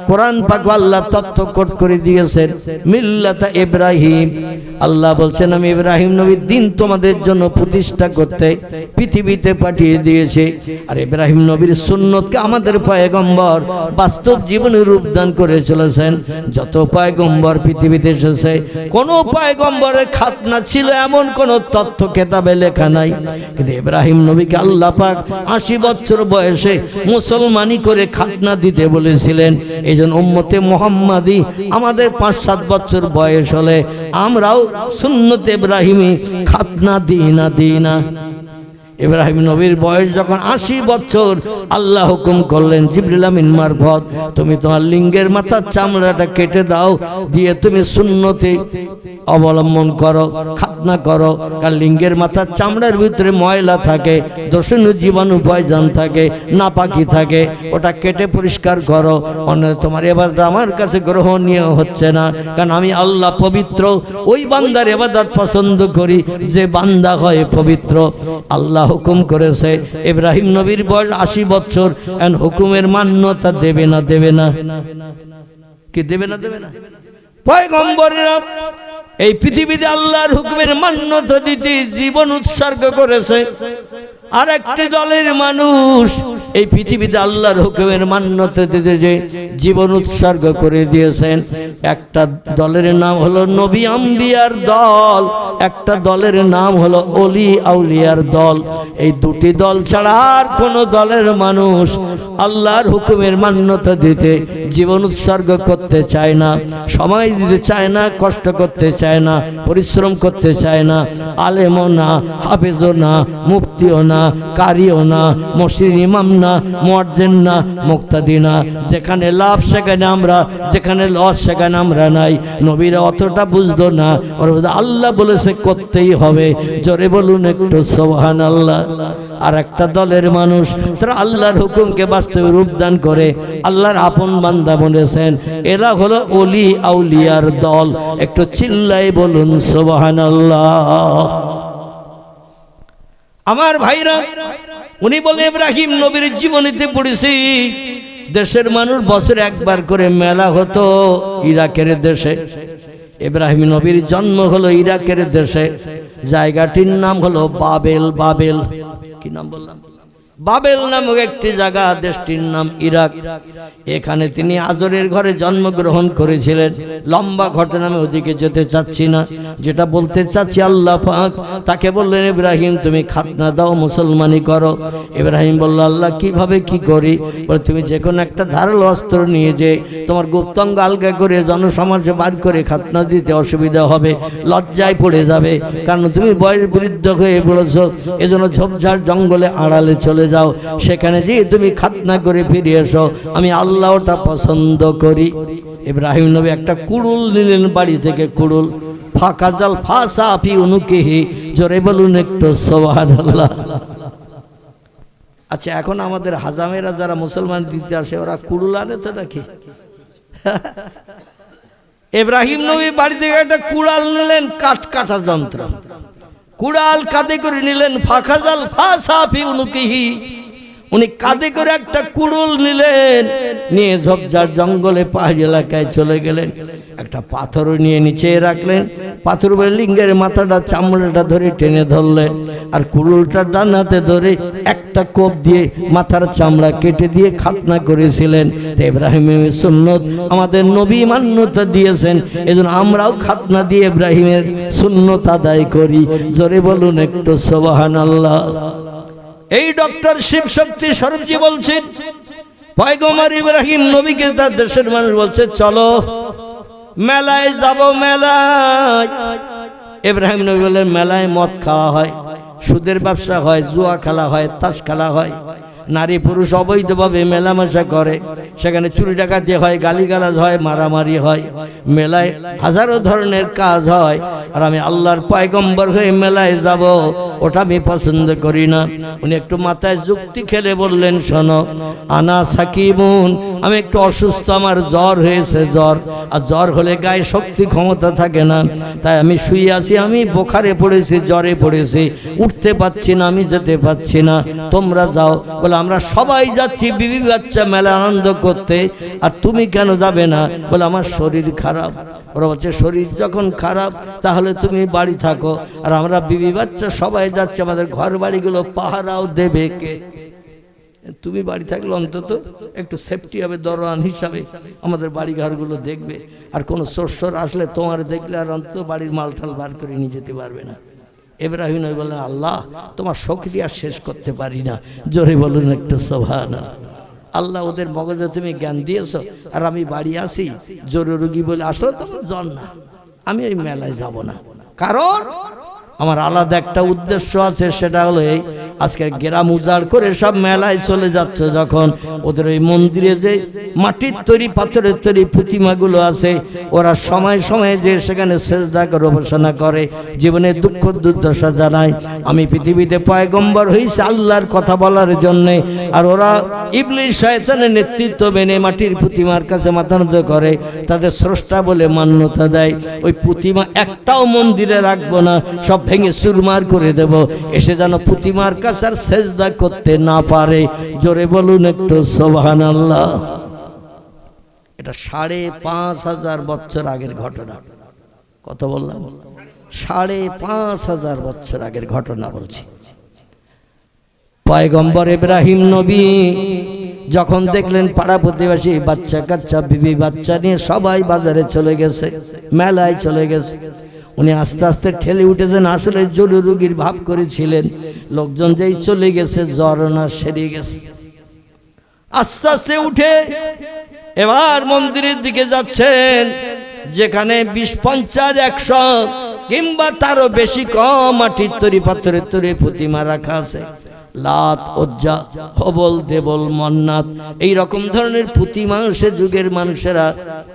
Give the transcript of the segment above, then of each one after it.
কোরআন পাক আল্লাহ তথ্য কোট করে দিয়েছেন মিল্লাতা ইব্রাহিম। আল্লাহ বলছেন আমি ইব্রাহিম নবীর দিন তোমাদের জন্য প্রতিষ্ঠা করতে পৃথিবীতে পাঠিয়ে দিয়েছে। আর ইব্রাহিম নবীর সুন্নতকে আমাদের পয়গম্বর বাস্তব জীবনে রূপদান করে চলেছেন। যত পয়গম্বর পৃথিবীতে এসেছে কোন পয়গম্বরের খাতনা ছিল এমন কোন তথ্য কেতাবে লেখা নাই, কিন্তু ইব্রাহিম নবীকে আল্লাহ পাক 80 বছর বয়সে মুসলমানি করে খাতনা দিতে বলেছিলেন। এই জন্য উম্মতে মুহাম্মাদি আমাদের 5-7 বছর বয়স হলে আমরাও সুন্নতে ইব্রাহিমি খাতনা দিই না। ইব্রাহিম নবীর বয়স যখন 80 বছর আল্লাহ হুকুম করলেন জিবরিল আমিন মারফত, তুমি তোমার লিঙ্গের মাথার চামড়াটা কেটে দাও, দিয়ে তুমি সুন্নতে অবলম্বন করো, খাতনা করো। কারণ লিঙ্গের মাথার চামড়ার ভিতরে ময়লা থাকে, দোষণীয় জীবাণু পয়জন থাকে, নাপাকি থাকে, ওটা কেটে পরিষ্কার করো। অন্য তোমার ইবাদত আমার কাছে গ্রহণীয় হচ্ছে না, কারণ আমি আল্লাহ পবিত্র। ওই বান্দার ইবাদত পছন্দ করি যে বান্দা হয় পবিত্র। আল্লাহ হুকুম করেছে ইব্রাহিম নবীর বয়স 80 বছর, এন হুকুমের মান্যতা দেবে না কি দেবে না পয়গম্বরেরা এই পৃথিবীতে আল্লাহর হুকুমের মান্যতা দিতে জীবন উৎসর্গ করেছে। আর একটি দলের মানুষ এই পৃথিবীতে আল্লাহর হুকুমের মান্যতা দিতে যে জীবন উৎসর্গ করে দিয়েছেন। একটা দলের নাম হলো নবী আম্বিয়ার দল, একটা দলের নাম হলো ওলি আউলিয়ার দল। এই দুটি দল ছাড়া আর কোন দলের মানুষ আল্লাহর হুকুমের মান্যতা দিতে জীবন উৎসর্গ করতে চায় না, সময় দিতে চায় না, কষ্ট করতে চায় না, পরিশ্রম করতে চায় না। আলেমও না, হাফেজও না, মুফতিও না, কারিও না, মসজিদ ইমাম না, মুয়াজ্জিন না, মুক্তাদি না। যেখানে লাভ সেখানে আমরা, যেখানে লস সেখানে আমরা নাই। নবীরা অতটা বুঝতো না, ওর আল্লাহ বলেছে করতেই হবে। জোরে বলুন একটু সুবহানাল্লাহ। আর একটা দলের মানুষ তারা আল্লাহর হুকুমকে বাস্তবে রূপদান করে আল্লাহর আপন বান্দা বলেছেন। এরা হলো ওলি আউলিয়ার দল। একটু চিল্লাই বলুন সুবহানাল্লাহ। আমার ভাইরা, উনি বলে ইব্রাহিম নবীর জীবনীতে পড়েছি দেশের মানুষ বছরে একবার করে মেলা হতো ইরাকের দেশে। ইব্রাহিম নবীর জন্ম হলো ইরাকের দেশে, জায়গাটির নাম হলো বাবেল। কি নাম বললাম? বাবেল নামক একটি জায়গা, দেশটির নাম ইরাক। এখানে তিনি আজরের ঘরে জন্মগ্রহণ করেছিলেন। লম্বা ঘটনা, আমি ওদিকে যেতে চাচ্ছি না। যেটা বলতে চাচ্ছি, আল্লাহ পাক তাকে বললেন ইব্রাহিম তুমি খাতনা দাও, মুসলমানি করো। ইব্রাহিম বলল আল্লাহ কিভাবে কি করি? বলে তুমি যে কোনো একটা ধারালো অস্ত্র নিয়ে যে তোমার গুপ্তাঙ্গ আলগা করে জনসমাজে বার করে খাতনা দিতে অসুবিধা হবে, লজ্জায় পড়ে যাবে, কারণ তুমি বয়স বৃদ্ধ হয়ে পড়েছো। এজন্য ঝোপঝাড় জঙ্গলে আড়ালে চলে যাও, সেখানে গিয়ে তুমি খাতনা করে ফিরে এসো, আমি আল্লাহ ওটা পছন্দ করি। ইব্রাহিম নবী একটা কুড়ুল নিলেন বাড়ি থেকে, কুড়ুল। ফাঁকা জাল ফাঁসা ফি উনুকিহি, জোরে বলুন একটু সুবহানাল্লাহ। আচ্ছা, এখন আমাদের হাজামেরা যারা মুসলমান দিতে আসে ওরা কুড়ুল আনে তো নাকি? ইব্রাহিম নবী বাড়ি থেকে একটা কুড়াল নিলেন, কাটা যন্ত্র, কুড়াল কাঁধে করে নিলেন। ফাঁকাজাল ফাঁসাফি উনুকিহি, উনি কাঁধে করে একটা কুড়ুল নিলেন, নিয়ে ঝোপঝাড় জঙ্গলে পাহাড়ি এলাকায় চলে গেলেন। একটা পাথর নিয়ে নিচে রাখলেন, পাথর উপরে লিঙ্গের মাথাটা চামড়াটা ধরে টেনে ধরলেন, আর কুড়ুলটা ডান হাতে ধরে একটা কোপ দিয়ে মাথার চামড়া কেটে দিয়ে খাতনা করেছিলেন। ইব্রাহিমের সুন্নত আমাদের নবী মান্যতা দিয়েছেন, এজন্য আমরাও খাতনা দিয়ে ইব্রাহিমের সুন্নত আদায় করি। জোরে বলুন একটু সুবহানাল্লাহ। এই ডক্টর শিবশক্তি স্বরূপজি বলছেন পয়গম্বর ইব্রাহিম নবীকে তার দেশের মানুষ বলছে চলো মেলায় যাব। মেলায় ইব্রাহিম নবী বললেন মেলায় মদ খাওয়া হয়, সুদের ব্যবসা হয়, জুয়া খেলা হয়, তাস খেলা হয়, নারী পুরুষ অবৈধভাবে মেলামেশা করে, সেখানে চুরি ডাকাতি হয়, গালিগালাজ হয়, মারামারি হয়, মেলায় হাজারো ধরনের কাজ হয়। আর আমি আল্লাহর পয়গম্বর হয়ে মেলায় যাব, ওটা আমি পছন্দ করি না। উনি একটু মাথায় যুক্তি খেলে বললেন শোনো, আনা সাকিবুন, আমি একটু অসুস্থ, আমার জ্বর হয়েছে, জ্বর, আর জ্বর হলে গায়ে শক্তি ক্ষমতা থাকে না, তাই আমি শুয়ে আছি, আমি বোখারে পড়েছি, জ্বরে পড়েছি, উঠতে পারছি না, আমি যেতে পারছি না, তোমরা যাও। বলে আমরা সবাই যাচ্ছি বিবি বাচ্চা মেলা আনন্দ করতে, আর তুমি কেন যাবে না? বলে আমার শরীর খারাপ। ওরা বলছে শরীর যখন খারাপ তাহলে তুমি বাড়ি থাকো, আর আমরা বিবি বাচ্চা সবাই যাচ্ছি, আমাদের ঘর বাড়িগুলো পাহারাও দেবে কে? তুমি বাড়ি থাকলে অন্তত একটু সেফটি হবে, দরওয়ান হিসাবে আমাদের বাড়ি ঘরগুলো দেখবে, আর কোনো চোর আসলে তোমার দেখলে আর অন্তত বাড়ির মালটাল বার করে নিয়ে যেতে পারবে না। ইব্রাহিম নবী বললেন আল্লাহ তোমার শুকরিয়া শেষ করতে পারি না, জোরে বলুন একটু সুবহানাল্লাহ। আল্লাহ ওদের মগজে তুমি জ্ঞান দিয়েছো, আর আমি বাড়ি আসি জোরে রুগী বলে আসলে তোমার জ্বর না, আমি ওই মেলায় যাব না, কারণ আমার আলাদা একটা উদ্দেশ্য আছে। সেটা হলো এই, আজকে গ্রাম উজাড় করে সব মেলায় চলে যাচ্ছে, যখন ওদের ওই মন্দিরে যে মাটির তৈরি পাথরের তৈরি প্রতিমাগুলো আছে, ওরা সময় সময়ে যে সেখানে সেজদা করে উপাসনা করে, জীবনে দুঃখ দুর্দশা জানায়। আমি পৃথিবীতে পয়গম্বর হয়েছি আল্লাহর কথা বলার জন্যে, আর ওরা ইবলিস শয়তানের নেতৃত্ব মেনে মাটির প্রতিমার কাছে মাথা নত করে, তাদের স্রষ্টা বলে মান্যতা দেয়। ওই প্রতিমা একটাও মন্দিরে রাখবো না, সব ভেঙে চুরমার করে দেব, এসে যেন প্রতিমার কাছে আর সেজদা করতে না পারে। জোরে বলুন একটু সুবহানাল্লাহ। এটা ৫৫০০ বছর আগের ঘটনা। কত বললাম? ৫৫০০ বছর আগের ঘটনা বলছি। পয়গম্বর ইব্রাহিম নবী যখন দেখলেন পাড়া প্রতিবেশী বাচ্চা কাচ্চা বিবি বাচ্চা নিয়ে সবাই বাজারে চলে গেছে, মেলায় চলে গেছে, উনি আস্তে আস্তে ঠেলে উঠেছেন। আসলে জরুরি রোগীর ভাব করেছিলেন, লোকজন যেই চলে গেছে জ্বর না সেরে গেছে। আস্তে আস্তে উঠে এবার মন্দিরের দিকে যাচ্ছেন, যেখানে ২০, ৫০, ১০০ কিংবা তারও বেশি কম মাটির তৈরি পাথরের তৈরি প্রতিমা রাখা আছে। লাত, উজ্জা, হবল, দেবল, মন্নাত, এই রকম ধরনের প্রতিমা সে যুগের মানুষেরা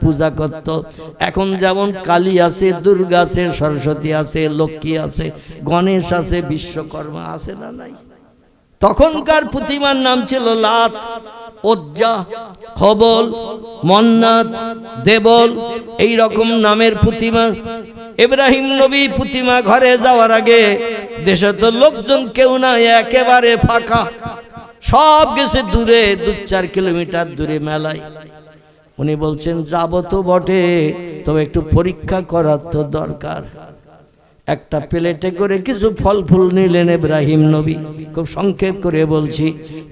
পূজা করত। এখন যেমন কালী আছে, দুর্গা আছে, সরস্বতী আছে, লক্ষ্মী আছে, গণেশ আছে, বিশ্বকর্মা আছে না নাই? তখনকার প্রতিমার নাম ছিল লাত, উজ্জা, হবল, মন্নাত, দেবল, এই রকম নামের প্রতিমা। ইব্রাহিম নবী প্রতিমা ঘরে যাওয়ার আগে দেশে তো লোকজন কেউ নাই, একেবারে ফাঁকা, সব গেছে দূরে, ২-৪ কিলোমিটার দূরে মেলায়। উনি বলছেন যাব তো বটে, তবে একটু পরীক্ষা করার তো দরকার। একটা প্লেটে করে কিছু ফল ফুল নিলেন ইব্রাহিম নবী, খুব সংক্ষেপ করে বলছি।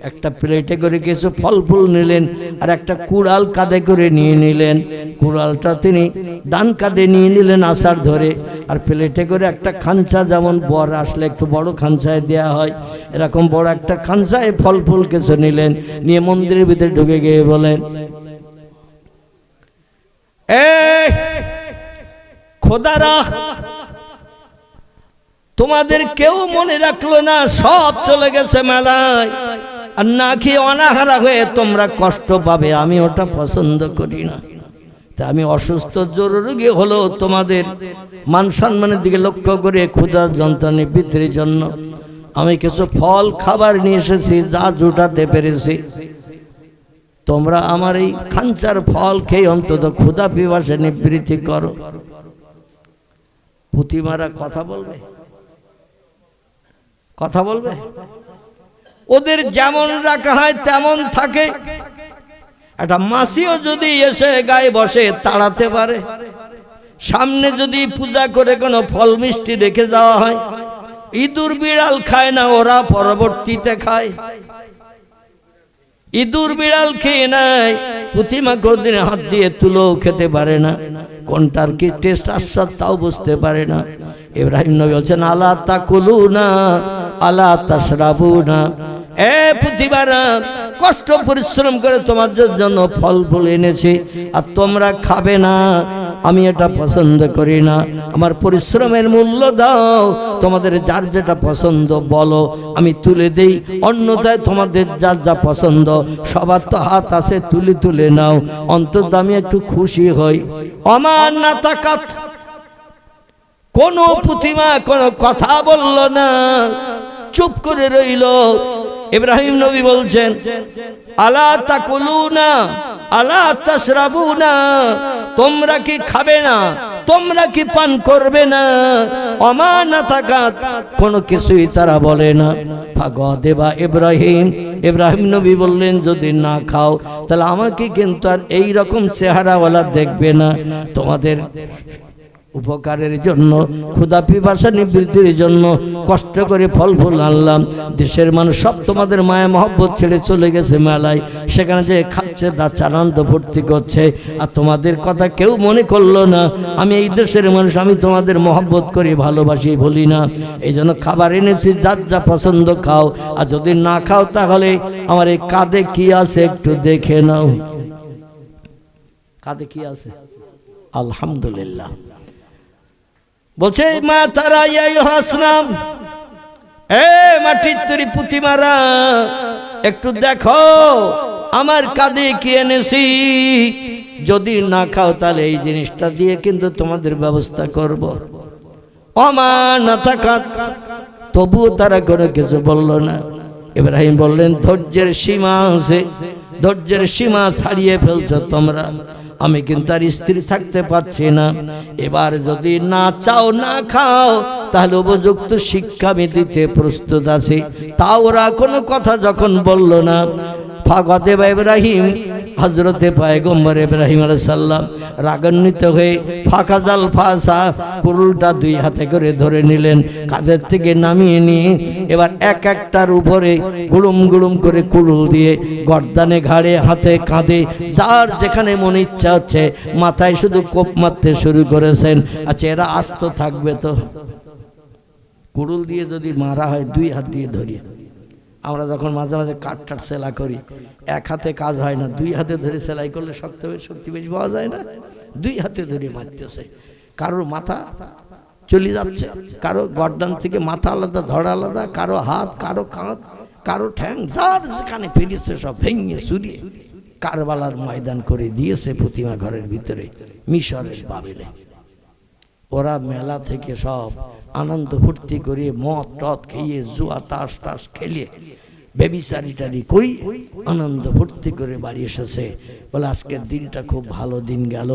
একটা প্লেটে করে কিছু ফল ফুল নিলেন, আর একটা কুড়াল কাঁধে করে নিয়ে নিলেন। কুড়ালটা তিনি ডান কাঁধে নিয়ে নিলেন আষাঢ় ধরে, আর প্লেটে করে একটা খাঞ্চা, যেমন বর আসলে একটু বড় খাঞ্চায় দেয়া হয়, এরকম বড় একটা খাঞ্চায় ফল ফুল কিছু নিলেন, নিয়ে মন্দিরের ভিতরে ঢুকে গিয়ে বলেন, এই খোদারা, তোমাদের কেউ মনে রাখলো না, সব চলে গেছে মেলায়, আর না খেয়ে অনাহারা হয়ে তোমরা কষ্ট পাবে, আমি ওটা পছন্দ করি না। তা আমি অসুস্থ জরুরি হলো তোমাদের মান সম্মানের দিকে লক্ষ্য করে ক্ষুধা যন্ত্রণা নিবৃত্তির জন্য আমি কিছু ফল খাবার নিয়ে এসেছি, যা জোটাতে পেরেছি। তোমরা আমার এই খাঞ্চার ফল খেয়ে অন্তত ক্ষুধা পিপাসা নিবৃত্তি করো। প্রতিমারা কথা বলবে, কথা বলবে? ওদের যেমন রাখা হয় তেমন থাকে। একটা মাসিও যদি এসে গায়ে বসে তাড়াতে পারে। সামনে যদি পূজা করে কোনো ফল মিষ্টি রেখে যাওয়া হয়, ইঁদুর বিড়াল খায় না, ওরা পরবর্তীতে খায়। ইঁদুর বিড়াল খেয়ে নেয়, প্রতিমা কোনদিন হাত দিয়ে তুলো খেতে পারে না, কোনটার কি টেস্ট আস্বাদ তাও বুঝতে পারে না। ইব্রাহিম নবী বলছেন আলা তাকুলুনা আলা তাশরাবুনা, এ প্রতিমারা, কষ্ট পরিশ্রম করে তোমাদের জন্য ফল ফুল এনেছি, আর তোমরা খাবে না, আমি এটা পছন্দ করি না। আমার পরিশ্রমের মূল্য দাও, তোমাদের যার যেটা পছন্দ বলো, আমি তুলে দেই, অন্যথায় তোমাদের যার যা পছন্দ, সবার তো হাত আছে, তুলে তুলে নাও, অন্তত আমি একটু খুশি হই। আমার না তাকাত, কোন প্রতিমা কোনো কথা বলল না, চুপ করে রইল। ইব্রাহিম নবী বলছেন আলা তাকুলুনা আলা তাশরাবুনা, তোমরা কি খাবে না, তোমরা কি পান করবে না? অমানাতাকাত কোনো কিছুই তারা বলে না। ফাগদেবা ইব্রাহিম, ইব্রাহিম নবী বললেন যদি না খাও তাহলে আমাকে কিন্তু আর এই রকম চেহারাওয়ালা দেখবে না। তোমাদের উপকারের জন্য, ক্ষুধা পিপাসা নিবৃত্তির জন্য কষ্ট করে ফল ফুল আনলাম। দেশের মানুষ সব তোমাদের মায়া মহব্বত ছেড়ে চলে গেছে মেলায়, সেখানে যে খাচ্ছে দাচ্ছে আনন্দ ফুর্তি করছে, আর তোমাদের কথা কেউ মনে করলো না। আমি এই দেশের মানুষ, আমি তোমাদের মহব্বত করি, ভালোবাসি, বলি না। এই জন্য খাবার এনেছি, যার যা পছন্দ খাও, আর যদি না খাও তাহলে আমার এই কাঁধে কি আছে একটু দেখে নাও। কাঁধে কি আছে? আলহামদুলিল্লাহ। বলছে মা তারা হাসনাম, এ মাটির তৈরি পুঁতিমারা, একটু দেখো আমার কাঁধে কি এনেছি। যদি না খাও তাহলে এই জিনিসটা দিয়ে কিন্তু তোমাদের ব্যবস্থা করব। অমানাতাকাত, তবুও তারা কোনো কিছু বলল না। ইব্রাহিম বললেন ধৈর্যের সীমা আছে, ধৈর্যের সীমা ছাড়িয়ে ফেলছো তোমরা। আমি কিন্তু আর স্থির থাকতে পারছি না। এবার যদি না চাও না খাও তাহলে উপযুক্ত শিক্ষা আমি দিতে প্রস্তুত আছি। তা ওরা কোনো কথা যখন বলল না, ফাগদেবা ইব্রাহিম, হযরতে পয়গম্বর ইব্রাহিম আলাইহিস সালাম রাগান্বিত হয়ে ফাকাজাল ফাসা, কুরুলটা দুই হাতে করে ধরে নিলেন, কাঁধের থেকে নামিয়ে নিয়ে এবার এক একটার উপরে গুড়ুম গুড়ুম করে কুরুল দিয়ে গর্দানে, ঘাড়ে, হাতে, কাঁধে, যার যেখানে মনে ইচ্ছা হচ্ছে মাথায় শুধু কোপ মারতে শুরু করেছেন। আচ্ছা, এরা আস্ত থাকবে তো? কুরুল দিয়ে যদি মারা হয় দুই হাত দিয়ে ধরিয়ে, আমরা যখন মাঝে মাঝে কাঠ সেলাই করি, এক হাতে কাজ হয় না, দুই হাতে ধরে সেলাই করলে শক্তি বেশি পাওয়া যায় না। দুই হাতে ধরে মারতেছে, কারোর মাথা চলে যাচ্ছে, কারো গর্দান থেকে মাথা আলাদা, ধড় আলাদা, কারো হাত, কারো কাঁধ, কারো ঠ্যাং, যার যেখানে ফিরেছে সব ভেঙে চুরিয়ে কারবালার ময়দান করে দিয়েছে প্রতিমা ঘরের ভিতরে মিশরের বাবেলে। ওরা মেলা থেকে সব আনন্দ ফুর্তি করে মদ টদ খেয়ে, জুয়া তাস টাস খেলিয়ে, বেবিচারিটারি কই আনন্দ ফুর্তি করে বাড়ি এসেছে। বলে আজকের দিনটা খুব ভালো দিন গেল,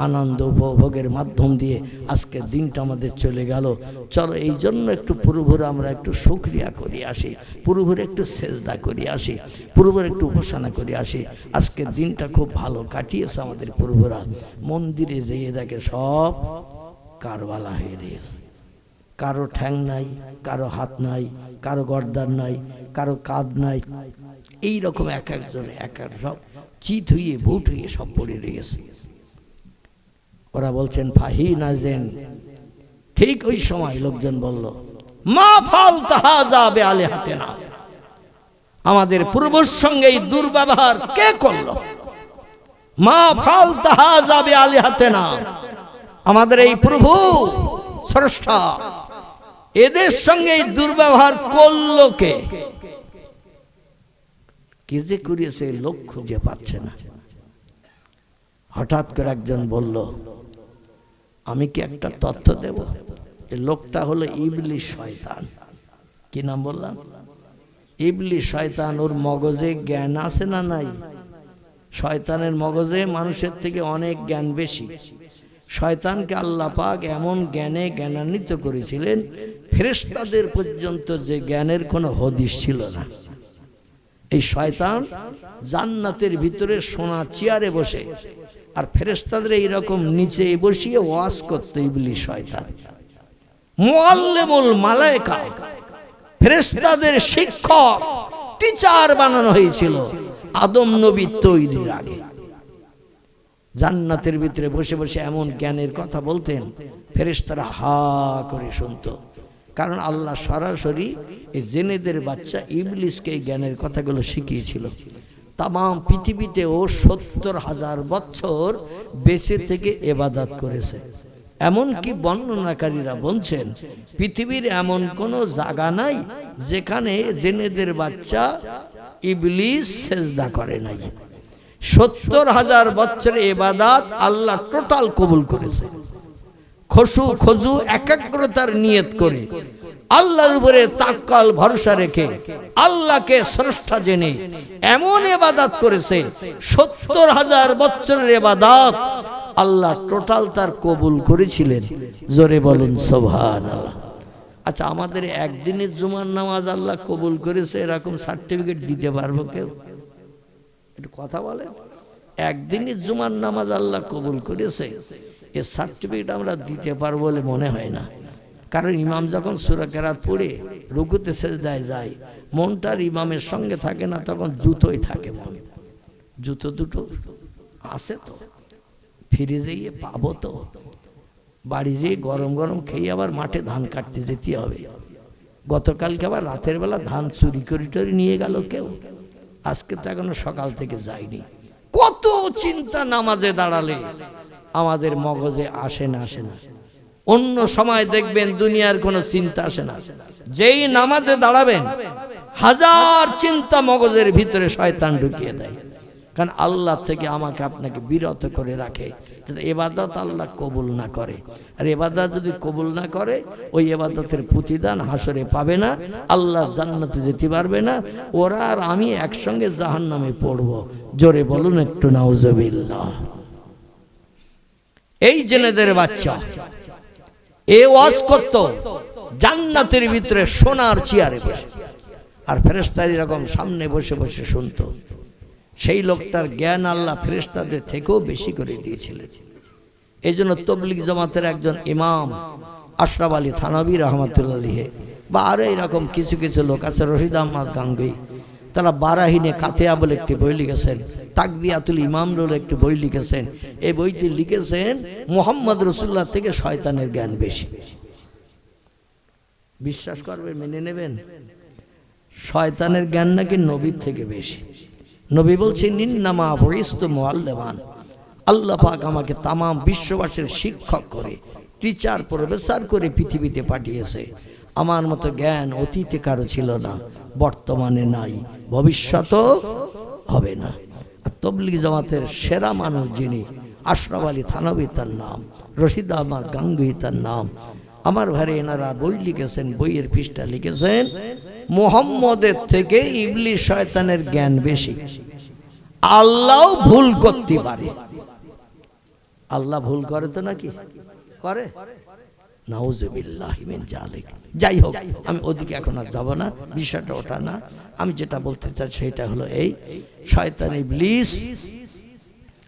আনন্দ উপভোগের মাধ্যম দিয়ে আজকের দিনটা আমাদের চলে গেল। চলো এই জন্য একটু পুরোভরে আমরা একটু শুকরিয়া করি আসি, পুরোভরে একটু সেজদা করি আসি, পুরোভরে একটু উপাসনা করি আসি। আজকের দিনটা খুব ভালো কাটিয়েছে আমাদের পুরোভরা। মন্দিরে যেয়ে দেখে সব কারবালা হয়ে রয়েছে, কারো ঠ্যাং নাই, কারো হাত নাই, কারো গর্দান নাই, কারো কাঁধ নাই। এইরকম এক একজন এক এক সব চিত হইয়ে ভুট হইয়ে সব পড়ে রয়েছে। ওরা বলছেন ফাহি নাজেন। ঠিক ওই সময় লোকজন বলল মা ফাল তাহাজা বে আলিহাতিনা, আমাদের পূর্বর সঙ্গে এই দুর্ব্যবহার কে করলো? মা ফাল তাহাজা বে আলিহাতিনা, আমাদের এই প্রভু স্রষ্টা এদের সঙ্গে এই দুর্ব্যবহার করলো কে? কে যে করিয়েছে লোক খুঁজে পাচ্ছে না। হঠাৎ করে একজন বলল আমি কি একটা তথ্য দেব? এই লোকটা হলো ইবলিস শয়তান। কি নাম বললাম? ইবলিস শয়তান। ওর মগজে জ্ঞান আছে না নাই? শয়তানের মগজে মানুষের থেকে অনেক জ্ঞান বেশি। শয়তানকে আল্লাহ পাক এমন জ্ঞানে জ্ঞানান্বিত করেছিলেন, ফেরেশতাদের পর্যন্ত যে জ্ঞানের কোনো হদিস ছিল না। এই শয়তান জান্নাতের ভিতরে সোনা চেয়ারে বসে আর ফেরেশতাদের এইরকম নিচে বসিয়ে ওয়াজ করত ইবলিস শয়তান। মুআল্লিমুল মালায়েকা, ফেরেশতাদের শিক্ষক, টিচার বানানো হয়েছিল আদম নবী তৈরির আগে। জান্নাতের ভিতরে বসে বসে এমন জ্ঞানের কথা বলতেন, ফেরেশতারা হা করে শুনতো। কারণ আল্লাহ সরাসরি এই জেনেদের বাচ্চা ইবলিসকে এই জ্ঞানের কথাগুলো শিখিয়েছিল। তাম পৃথিবীতে ও ৭০,০০০ বছর বেঁচে থেকে ইবাদত করেছে। এমনকি বর্ণনাকারীরা বলছেন পৃথিবীর এমন কোনো জায়গা নাই যেখানে জেনেদের বাচ্চা ইবলিস সেজদা করে নাই। ৭০,০০০ বছরের ইবাদত আল্লাহ টোটাল কবুল করেছে। খজু একাগ্রতার নিয়ত করে আল্লাহর উপরে তাক্কাল ভরসা রেখে আল্লাহকে স্রষ্টা জেনে এমন ইবাদত করেছে। ৭০,০০০ বছরের ইবাদত আল্লাহ টোটাল তার কবুল করেছিলেন। জোরে বলুন সুবহানাল্লাহ। আচ্ছা, আমাদের একদিনের জুমার নামাজ আল্লাহ কবুল করেছে এরকম সার্টিফিকেট দিতে পারবো কেউ? একটু কথা বলেন। একদিনের জুমার নামাজ আল্লাহ কবুল করেছে এর সার্টিফিকেট আমরা দিতে পারবো বলে মনে হয় না। কারণ ইমাম যখন সূরা কেরাত পড়ে রুকুতে সেজদায় যায়, মনটার ইমামের সঙ্গে থাকে না, তখন জুতোই থাকে মন। জুতো দুটো আছে তো, ফিরে যেয়ে পাবো তো, বাড়ি যেয়ে গরম গরম খেয়ে আবার মাঠে ধান কাটতে যেতে হবে। গতকালকে আবার রাতের বেলা ধান চুরি করে নিয়ে গেল কেউ, আজকে তো এখনো সকাল থেকে যায়নি। কত চিন্তা নামাজে দাঁড়ালে আমাদের মগজে আসে না। অন্য সময় দেখবেন দুনিয়ার কোনো চিন্তা আসে না, যেই নামাজে দাঁড়াবেন হাজার চিন্তা মগজের ভিতরে শয়তান ঢুকিয়ে দেয়। কারণ আল্লাহ থেকে আমাকে আপনাকে বিরত করে রাখে, যাতে ইবাদত আল্লাহ কবুল না করে। আর ইবাদত যদি কবুল না করে, ওই ইবাদতের প্রতিদান হাসরে পাবে না, আল্লাহ জান্নাতে যেতে পারবে না। ওরা আর আমি একসঙ্গে জাহান্নামে পড়ব। জোরে বলুন একটু নাউজুবিল্লাহ। এই জেনেদের বাচ্চা এ ওয়াজ করত জান্নাতের ভিতরে সোনার চেয়ারে বসে, আর ফেরেশতারা এরকম সামনে বসে বসে শুনতো। সেই লোকটার জ্ঞান আল্লাহ ফেরেশতাদের থেকেও বেশি করে দিয়েছিলেন। এই জন্য তবলিগ জামাতের একজন ইমাম আশরাফ আলী থানভী রহমাতুল্লাহ আলাইহি বা আরো এরকম কিছু কিছু লোক আছে, রশিদ আহমদ গাঙ্গুই, তারা বারাহিনে কাতেয়া বলে একটি বই লিখেছেন, তাকবিয়াতুল ইমাম বলে একটি বই লিখেছেন। এই বইটি লিখেছেন মুহাম্মদ রাসূলুল্লাহ থেকে শয়তানের জ্ঞান বেশি। বিশ্বাস করবেন, মেনে নেবেন? শয়তানের জ্ঞান নাকি নবীর থেকে বেশি। নবী বলছেন ইন্নামা বুইস্তু মুআল্লিমান, আল্লাহ পাক আমাকে তাম বিশ্ববাসীর শিক্ষক করে, টিচার প্রফেসর করে পৃথিবীতে পাঠিয়েছে। আমার মতো জ্ঞান অতীতে কারো ছিল না, বর্তমানে নাই, ভবিষ্যতও হবে না। তবলিগ জামাতের সেরা মানুষ যিনি, আশরাফ আলী থানভী তার নাম, রশিদ আহমদ গাঙ্গুই তার নাম। আমার ভাইরে এনারা বই লিখেছেন, বইয়ের পৃষ্ঠা লিখেছেন মুহাম্মদের থেকে ইবলিস শয়তানের জ্ঞান বেশি। আল্লাহ ভুল করতে পারে। আল্লাহ ভুল করে তো নাকি করে? নাউজুবিল্লাহি মিন জালিক। যাই হোক, আমি ওদিকে এখন আর যাব না, বিষয়টা ওটা না। আমি যেটা বলতে চাই সেটা হলো এই, শয়তান ইবলিস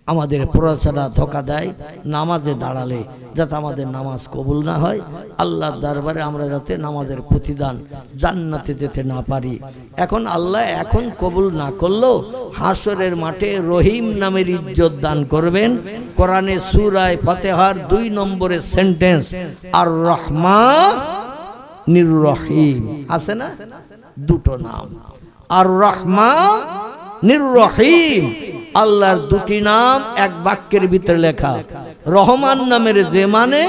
আমাদের প্ররোচনা ধোঁকা দেয় নামাজে দাঁড়ালে, যাতে আমাদের নামাজ কবুল না হয়, আল্লাহর দরবারে আমরা যাতে নামাজের প্রতিদান জান্নাতে যেতে না পারি। এখন আল্লাহ এখন কবুল না করলেও হাসরের মাঠে রহিম নামের ইজ্জত দান করবেন। কোরআনে সূরা ফাতিহার 2 নম্বরের সেন্টেন্স আর রহমানির রহিম আছে না, দুটো নাম, আর রহমানির রহিম, আল্লাহর দুটি নাম এক বাক্যের ভিতরে লেখা। রহমান নামের যে মানে,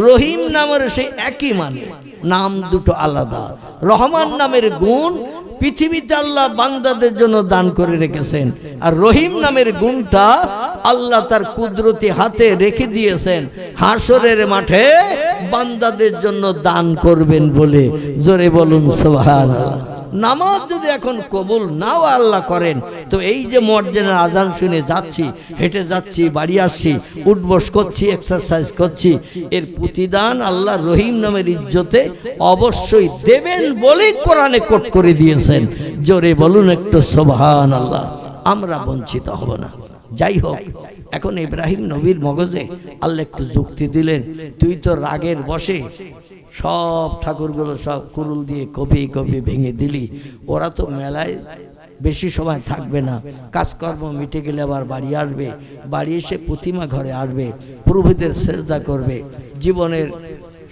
রহিম নামের সেই একই মানে, নাম দুটো আলাদা। রহমান নামের গুণ পৃথিবীতে আল্লাহ বান্দাদের জন্য দান করে রেখেছেন, আর রহিম নামের গুণটা আল্লাহ তার কুদরতি হাতে রেখে দিয়েছেন, হাসরের মাঠে বান্দাদের জন্য দান করবেন বলে। জোরে বলুন সুবহানাল্লাহ। নামাজ যদি এখন কবুল নাও আল্লাহ করেন, তো এই যে মুয়াজ্জিনের আজান শুনে যাচ্ছি, হেঁটে যাচ্ছি, বাড়ি আসছি, উঠবস করছি, এক্সারসাইজ করছি, এর প্রতিদান আল্লাহ রহিম নামের ইজ্জতে অবশ্যই দেবেন বলেই কোরআনে কোট করে দিয়েছেন। জোরে বলুন একটু সুবহানাল্লাহ। আমরা বঞ্চিত হব না। যাই হোক, এখন ইব্রাহিম নবীর মগজে আল্লাহ একটু যুক্তি দিলেন, তুই তো রাগের বশে সব ঠাকুরগুলো সব কুরুল দিয়ে কপি ভেঙে দিলি, ওরা তো মেলায় বেশি সময় থাকবে না, কাজকর্ম মিটে গেলে আবার বাড়ি আসবে, বাড়ি এসে প্রতিমা ঘরে আসবে, প্রভুদের সেজদা করবে, জীবনের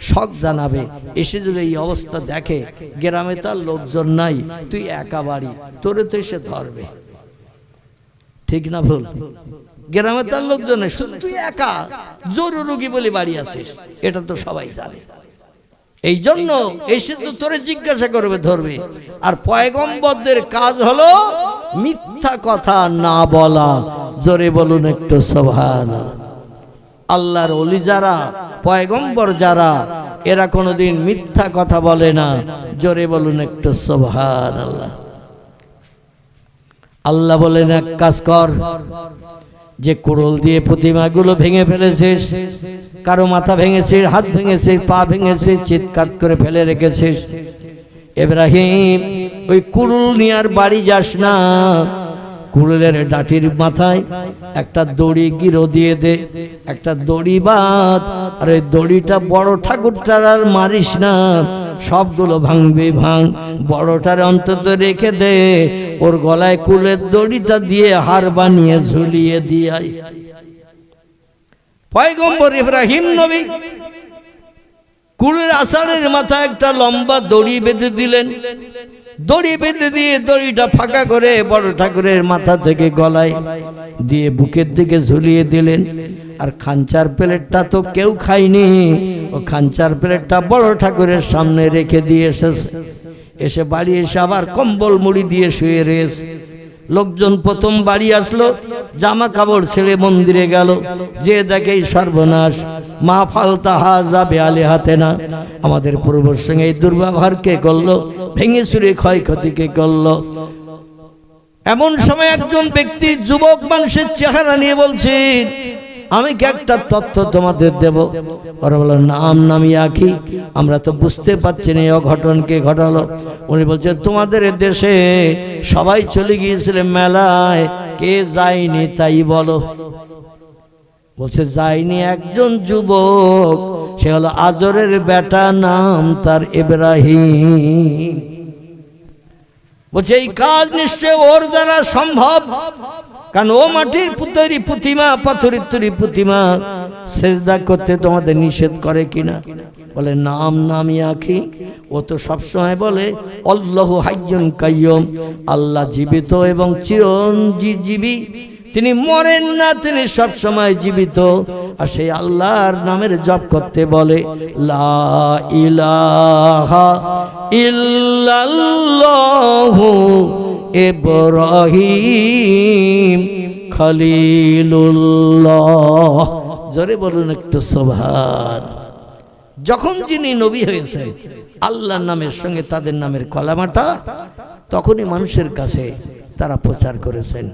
শখ জানাবে। এসে যদি এই অবস্থা দেখে, গ্রামে তার লোকজন নাই, তুই একা বাড়ি, তোরে তো এসে ধরবে, ঠিক না ভুল? গ্রামে তার লোকজন নেই, শুধু তুই একা জরুরি রোগী বলে বাড়ি আছিস, এটা তো সবাই জানে। এই জন্য এসে তো তোরে জিজ্ঞাসা করবে, ধরবে। আর পয়গম্বরদের কাজ হলো মিথ্যা কথা না বলা। জোরে বলুন একটু সুবহানাল্লাহ। আল্লাহর ওলি যারা, পয়গম্বর যারা, এরা কোনোদিন মিথ্যা কথা বলে না। জোরে বলুন একটু সুবহানাল্লাহ। আল্লাহ বলেন এক কাজ কর, যে কুড়ুল দিয়ে প্রতিমাগুলো ভেঙে ফেলেছিস, কারো মাথা ভেঙেছিস, হাত ভেঙেছিস, পা ভেঙেছিস, চিৎকার করে ফেলে রেখেছিস। ইব্রাহিম ওই কুড়ুল নিয়ে আর বাড়ি যাস না, কুড়ুলের ডাটির মাথায় একটা দড়ি গিরো দিয়ে দে, একটা দড়ি বাঁধ। আর ওই দড়িটা বড় ঠাকুরটার আর মারিস না, সবগুলো ভাঙবে ভাঙ, বড়টার অন্তত রেখে দে। ওর গলায় কুলের দড়িটা দিয়ে হার বানিয়ে ঝুলিয়ে দিয়াই। পয়গম্বর ইব্রাহিম নবী কুলের আষাঢ়ের মাথায় একটা লম্বা দড়ি বেঁধে দিলেন। দড়ি বেঁধে দিয়ে দড়িটা ফাঁকা করে বড় ঠাকুরের মাথা থেকে গলায় দিয়ে বুকের দিকে ঝুলিয়ে দিলেন। আর খাঞ্চার প্লেটটা তো কেউ খায়নি, ও খাঞ্চার প্লেটটা বড় ঠাকুরের সামনে রেখে দিয়ে এসে বাড়ি এসে আবার কম্বল মুড়ি দিয়ে শুয়ে রয়েছে। লোকজন প্রথম বাড়ি আসলো, জামা কাপড় ছেড়ে মন্দিরে গেল, যে দেখে সর্বনাশ, মা ফালতা হাজা বেয়ালে হাতে না, আমাদের পূর্বর সঙ্গে এই দুর্ব্যবহার কে করলো, ভেঙে চুরে ক্ষয়ক্ষতি কে করলো। এমন সময় একজন ব্যক্তি যুবক মানুষের চেহারা নিয়ে বলছে, আমি কি একটা তথ্য তোমাদের দেব? ওরা বলল, নাম নামিয়া কি? আমরা তো বুঝতে পারছি না এই অঘটন কে ঘটালো। উনি বলছে, তোমাদের দেশে সবাই চলে গিয়েছিল মেলায়, কে যায়নি তাই বলো। বলছে, যায়নি একজন যুবক, সে হলো আজরের বেটা, নাম তার ইব্রাহিম। বলছে, এই কাজ নিশ্চয় ওর দ্বারা সম্ভব, কারণ ও মাটির তৈরি প্রতিমা, পাথরের তৈরি প্রতিমা, সেজদা করতে তোমাদের নিষেধ করে কিনা? বলে, নাম নামিয়া কি? ও তো সবসময় বলে আল্লাহু হাইয়ুন কাইয়ুম, আল্লাহ জীবিত এবং চিরঞ্জীবী, তিনি মরেন না, তিনি সব সময় জীবিত। আর সেই আল্লাহর নামের জপ করতে বলে লা ইলাহা ইল্লাল্লাহু ইব্রাহিম খলিলুল্লাহ। জোরে বলুন একটু সুবহান। যখন যিনি নবী হয়েছেন আল্লাহর নামের সঙ্গে তাদের নামের কলামাটা, তখনই মানুষের কাছে তারা প্রচার করেছেন।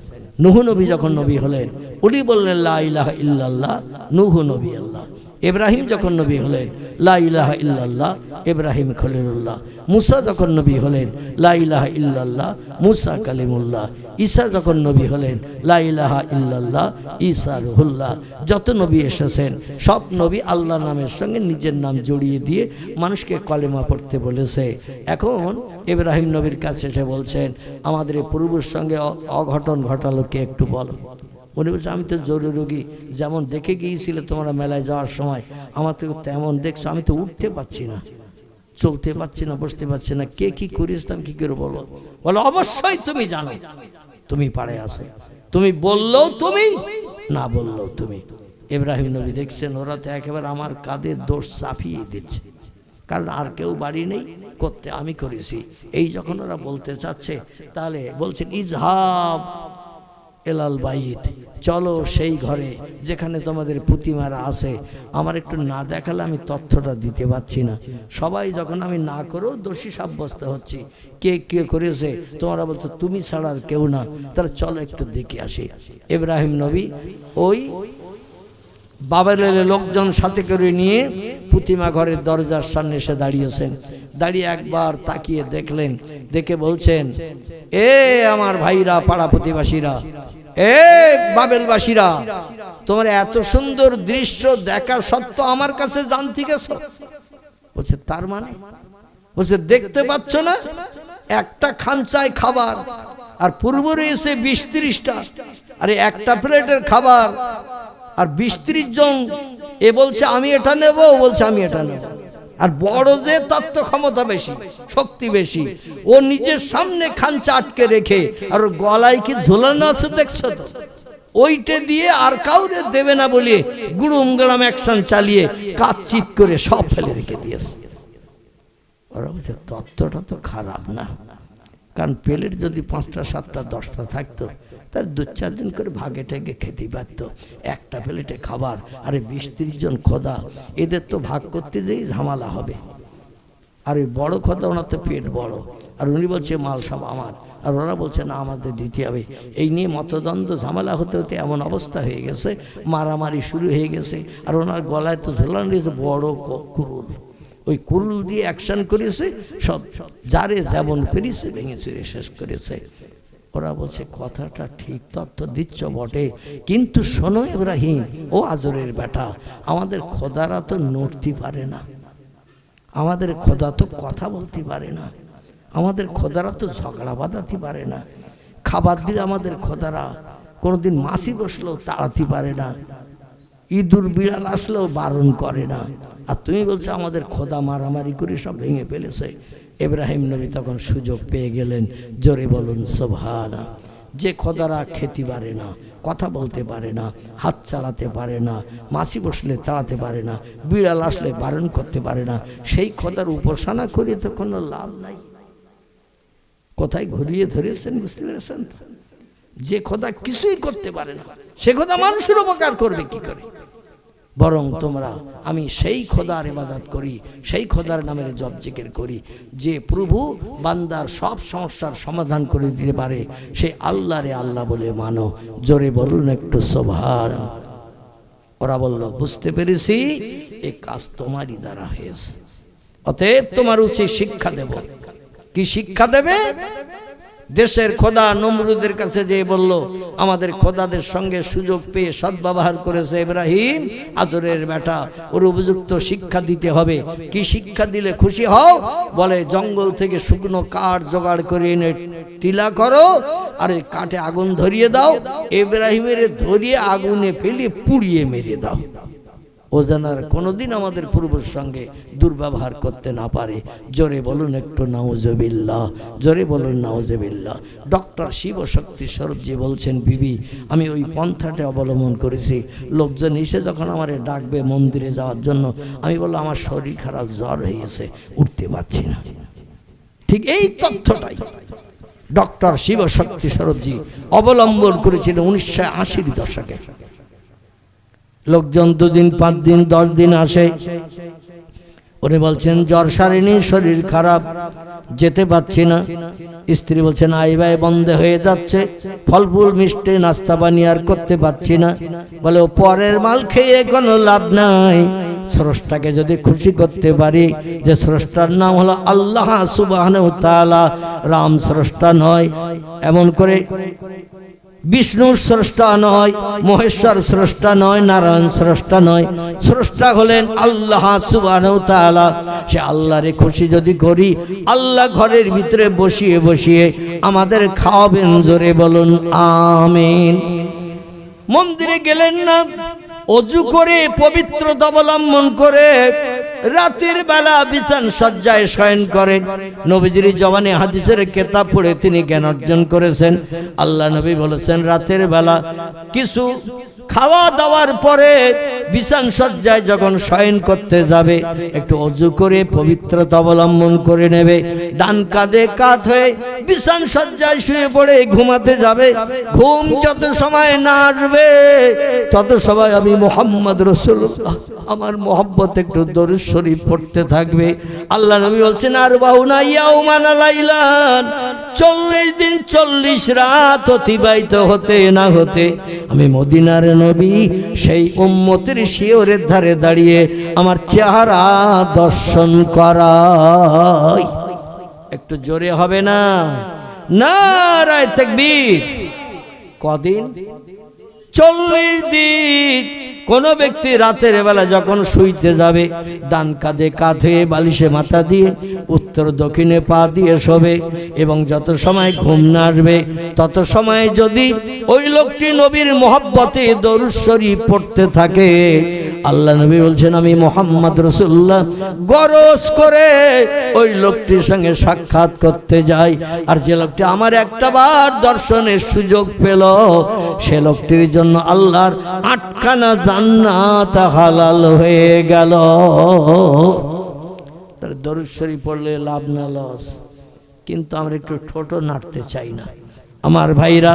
নূহ নবী যখন নবী হলেন, উনি বললেন লা ইলাহা ইল্লাল্লাহ, নূহ নবী আল্লাহ। ইব্রাহিম যখন নবী হলেন, লা ইলাহা ইল্লাল্লাহ, ইব্রাহিম খলিলুল্লাহ। মুসা যখন নবী হলেন, লা ইলাহা ইল্লাল্লাহ, মুসা কালিমুল্লাহ। ঈসা যখন নবী হলেন, লা ইলাহা ইল্লাল্লাহ, ঈসা রুহুল্লাহ। যত নবী এসেছেন সব নবী আল্লাহ নামের সঙ্গে নিজের নাম জড়িয়ে দিয়ে মানুষকে কলেমা পড়তে বলেছে। এখন ইব্রাহিম নবীর কাছে এসে বলছেন, আমাদের এই পূর্বের সঙ্গে অঘটন ঘটালো কে একটু বলো। উনি বলছে, আমি তো জরুরি রোগী, যেমন দেখে গিয়েছিলে তোমরা মেলায় যাওয়ার সময়, আমার তো তেমন দেখছো, আমি তো উঠতে পারছি না, চলতে পারছি না, বসতে পারছি না, কে কি করিস কি করে বলো? বলো, অবশ্যই তুমি জানো, তুমি পারে আসো, তুমি বললেও তুমি, না বললেও তুমি। ইব্রাহিম নবী দেখছেন ওরা তো একেবারে আমার কাঁধে দোষ চাপিয়ে দিচ্ছে, কারণ আর কেউ বাড়ি নেই, করতে আমি করেছি। এই যখন ওরা বলতে চাচ্ছে, তাহলে বলছেন ইজহাব এলাল বাইত, চলো সেই ঘরে যেখানে তোমাদের প্রতিমারা আছে। আমার একটু না দেখালে আমি তথ্যটা দিতে পারছি না। সবাই যখন আমি না করেও দোষী সাব্যস্ত হচ্ছি, কে কে করেছে তোমরা বলছো তুমি ছাড়া আর কেউ না, তাহলে চলো একটু দেখে আসি। ইব্রাহিম নবী ওই বাবেলের লোকজন সাথে করে নিয়ে প্রতিমা ঘরের দরজার সামনে এসে দাঁড়িয়েছেন। দাঁড়িয়ে একবার তাকিয়ে দেখলেন, দেখে বলছেন, এ আমার ভাইরা, পাড়া প্রতিবাসীরা, এ বাবেলবাসীরা, তোমার এত সুন্দর দৃশ্য দেখা সত্ত্বেও আমার কাছে জানতে গেছো? বলছে, তার মানে? বলছে, দেখতে পাচ্ছ না একটা খাঞ্চায় খাবার, আর পূর্ব রয়েছে 20-30টা, আরে একটা প্লেটের খাবার আর 20-30 জন। এ বলছে আমি এটা নেব, বলছে আমি এটা নেব। আর বড় যে তত্ত্ব ক্ষমতা বেশি, শক্তি বেশি, ও নিজের সামনে খাঞ্চা আটকে রেখে, আর ওর গলায় কি ঝোলানো আছে দেখছো তো, ওইটা দিয়ে আর কাউরে দেবে না বলে গুড়ুম গড়াম অ্যাকশন চালিয়ে কাচ্চিত করে সব ফেলে রেখে দিয়েছে। ওরা বলছে, তত্ত্বটা তো খারাপ না, কারণ প্লেট যদি 5টা 7টা 10টা থাকতো, তার 2-4 জন করে ভাগে টেগে খেতে পারত। একটা প্লেটে খাবার, আরে 20-30 জন খোদা, এদের তো ভাগ করতে যেই ঝামেলা হবে। আর ওই বড় খোদা, ওনার তো পেট বড়, আর উনি বলছে মাল সব আমার। আর ওরা বলছে না আমাদের দিতে হবে। এই নিয়ে মতদ্বন্দ্ব ঝামেলা হতে হতে এমন অবস্থা হয়ে গেছে, মারামারি শুরু হয়ে গেছে। আর ওনার গলায় তো ঝোলানো রয়েছে বড় কুরুল, ওই কুরুল দিয়ে অ্যাকশন করেছে, সব যারে যেমন পেরেছে ভেঙে চুরে শেষ করেছে। ওরা বলছে কথাটা ঠিক, তথ্য দিচ্ছ বটে, কিন্তু শোনো ইব্রাহিম ও আজরের বেটা, আমাদের খোদারা তো নড়তে পারে না, আমাদের খোদা তো কথা বলতে পারে না, আমাদের খোদারা তো ঝগড়া বাঁধাতে পারে না, খাবার দিলে আমাদের খোদারা কোনোদিন মাছি বসলেও তাড়াতে পারে না, ইঁদুর বিড়াল আসলেও বারণ করে না, আর তুমি বলছো আমাদের খোদা মারামারি করে সব ভেঙে ফেলেছে। ইব্রাহিম নবী তখন সুযোগ পেয়ে গেলেন, জোরে বলুন সুবহানা। যে খোদারা খেতে পারে না, কথা বলতে পারে না, হাত চালাতে পারে না, মাছি বসলে তাড়াতে পারে না, বিড়াল আসলে বারণ করতে পারে না, সেই খোদার উপাসনা করে তো কোনো লাভ নাই। কোথায় ঘুরিয়ে ধরেছেন বুঝতে পেরেছেন? যে খোদা কিছুই করতে পারে না, সে খোদা মানুষের উপকার করবে কি করে? বরং তোমরা, আমি সেই খোদার ইবাদত করি, সেই খোদার নামের জপ জিকির করি, যে প্রভু বান্দার সব সমস্যার সমাধান করে দিতে পারে, সে আল্লাহরে আল্লাহ বলে মানো। জোরে বলুন একটু সুবহান। ওরা বলল বুঝতে পেরেছি, এই কাজ তোমারই দ্বারা হয়েছে, অতএব তোমার উচিত শিক্ষা দেব। কি শিক্ষা দেবে? দেশের খোদা নমরুদের কাছে যে বলল আমাদের খোদাদের সঙ্গে সুযোগ পেয়ে সদ্ব্যবহার করেছে ইব্রাহিম আজরের বেটা, ওর উপযুক্ত শিক্ষা দিতে হবে। কি শিক্ষা দিলে খুশি হও? বলে জঙ্গল থেকে শুকনো কাঠ জোগাড় করে এনে টিলা করো, আর ওই কাঠে আগুন ধরিয়ে দাও, ইব্রাহিমের ধরিয়ে আগুনে ফেলে পুড়িয়ে মেরে দাও, ও যেন আর কোনোদিন আমাদের পূর্বর সঙ্গে দুর্ব্যবহার করতে না পারে। জোরে বলুন একটু নাউজুবিল্লাহ, জোরে বলুন নাউজুবিল্লাহ। ডক্টর শিবশক্তি স্বরূপজি বলছেন, বিবি আমি ওই পন্থাটা অবলম্বন করেছি। লোকজন এসে যখন আমার ডাকবে মন্দিরে যাওয়ার জন্য, আমি বললাম আমার শরীর খারাপ, জ্বর হয়ে গেছে, উঠতে পারছি না। ঠিক এই তথ্যটাই ডক্টর শিবশক্তি স্বরূপজি অবলম্বন করেছিলেন 1980 দশকে। লোকজন 2 দিন 5 দিন 10 দিন আসে, উনি বলছেন জ্বর সারেনি, শরীর খারাপ, যেতে পারছি না। স্ত্রী বলছেন আই ব্যয় বন্ধ হয়ে যাচ্ছে, ফল ফুল মিষ্টি নাস্তা পানি আর করতে পারছি না। বলে ও পরের মাল খেয়ে কোনো লাভ নাই, স্রষ্টাকে যদি খুশি করতে পারি, যে স্রষ্টার নাম হলো আল্লাহ সুবহানাহু ওয়া তাআলা, রাম স্রষ্টা নয়, এমন করে বিষ্ণু স্রষ্টা নয়, মহেশ্বর স্রষ্টা নয়, নারায়ণ স্রষ্টা নয়, স্রষ্টা হলেন আল্লাহ সুবহানাহু ওয়া তাআলা। সে আল্লাহরে খুশি যদি করি, আল্লাহ ঘরের ভিতরে বসিয়ে বসিয়ে আমাদের খাওয়াবেন। জোরে বলুন আমিন। মন্দিরে গেলেন না, অজু করে পবিত্রতা অবলম্বন করে রাতের বেলা বিছান সজ্জায় শয়ন করেন। নবীজির জবানে হাদিসের কিতাব পড়ে তিনি জ্ঞান অর্জন করেছেন। আল্লাহ নবী বলেছেন রাতের বেলা কিছু খাওয়া দাওয়ার পরে বিছান সজ্জায় যখন শয়ন করতে যাবে, একটু অজু করে পবিত্রতা অবলম্বন করে নেবে, ডান কাঁধে কাঁধ হয়ে বিছান সজ্জায় শুয়ে পড়ে ঘুমাতে যাবে। ঘুম যত সময় না আসবে তত সময় আমি মুহাম্মদ রাসূলুল্লাহ, আমার মহব্বত একটু দরুদ শরীফ পড়তে থাকবে। আল্লাহ নবী বলছেন আর বাউনা ইয়াউমান লাইলান, 40 দিন 40 রাত অতিবাহিত হতে না হতে আমি মদিনার নবী সেই উম্মতের শিয়রের ধারে দাঁড়িয়ে আমার চেহারা দর্শন করাই। একটু জোরে হবে না? নারায়ে তাকবীর। কদিন? 40 দিন। কোন ব্যক্তি রাতের বেলা যখন শুইতে যাবে, ডান কাঁধে কাঁধ হয়ে বালিশে মাথা দিয়ে উত্তর দক্ষিণে পা দিয়ে শোবে, এবং যত সময় ঘুম না আসবে তত সময় যদি ওই লোকটি নবীর মহব্বতে দরুদ শরীফ পড়তে থাকে, আল্লাহ নবী বলছেন আমি মুহাম্মদ রাসূলুল্লাহ গরজ করে ওই লোকটির সঙ্গে সাক্ষাৎ করতে যাই। আর যে লোকটি আমার একটা বার দর্শনের সুযোগ পেল, সে লোকটির জন্য আল্লাহর 8খানা জান্নাত হালাল হয়ে গেল। তার দরুদ শরীফ পড়লে লাভ না লস? কিন্তু আমরা একটু ঠোঁট নাড়তে চাই না। আমার ভাইরা,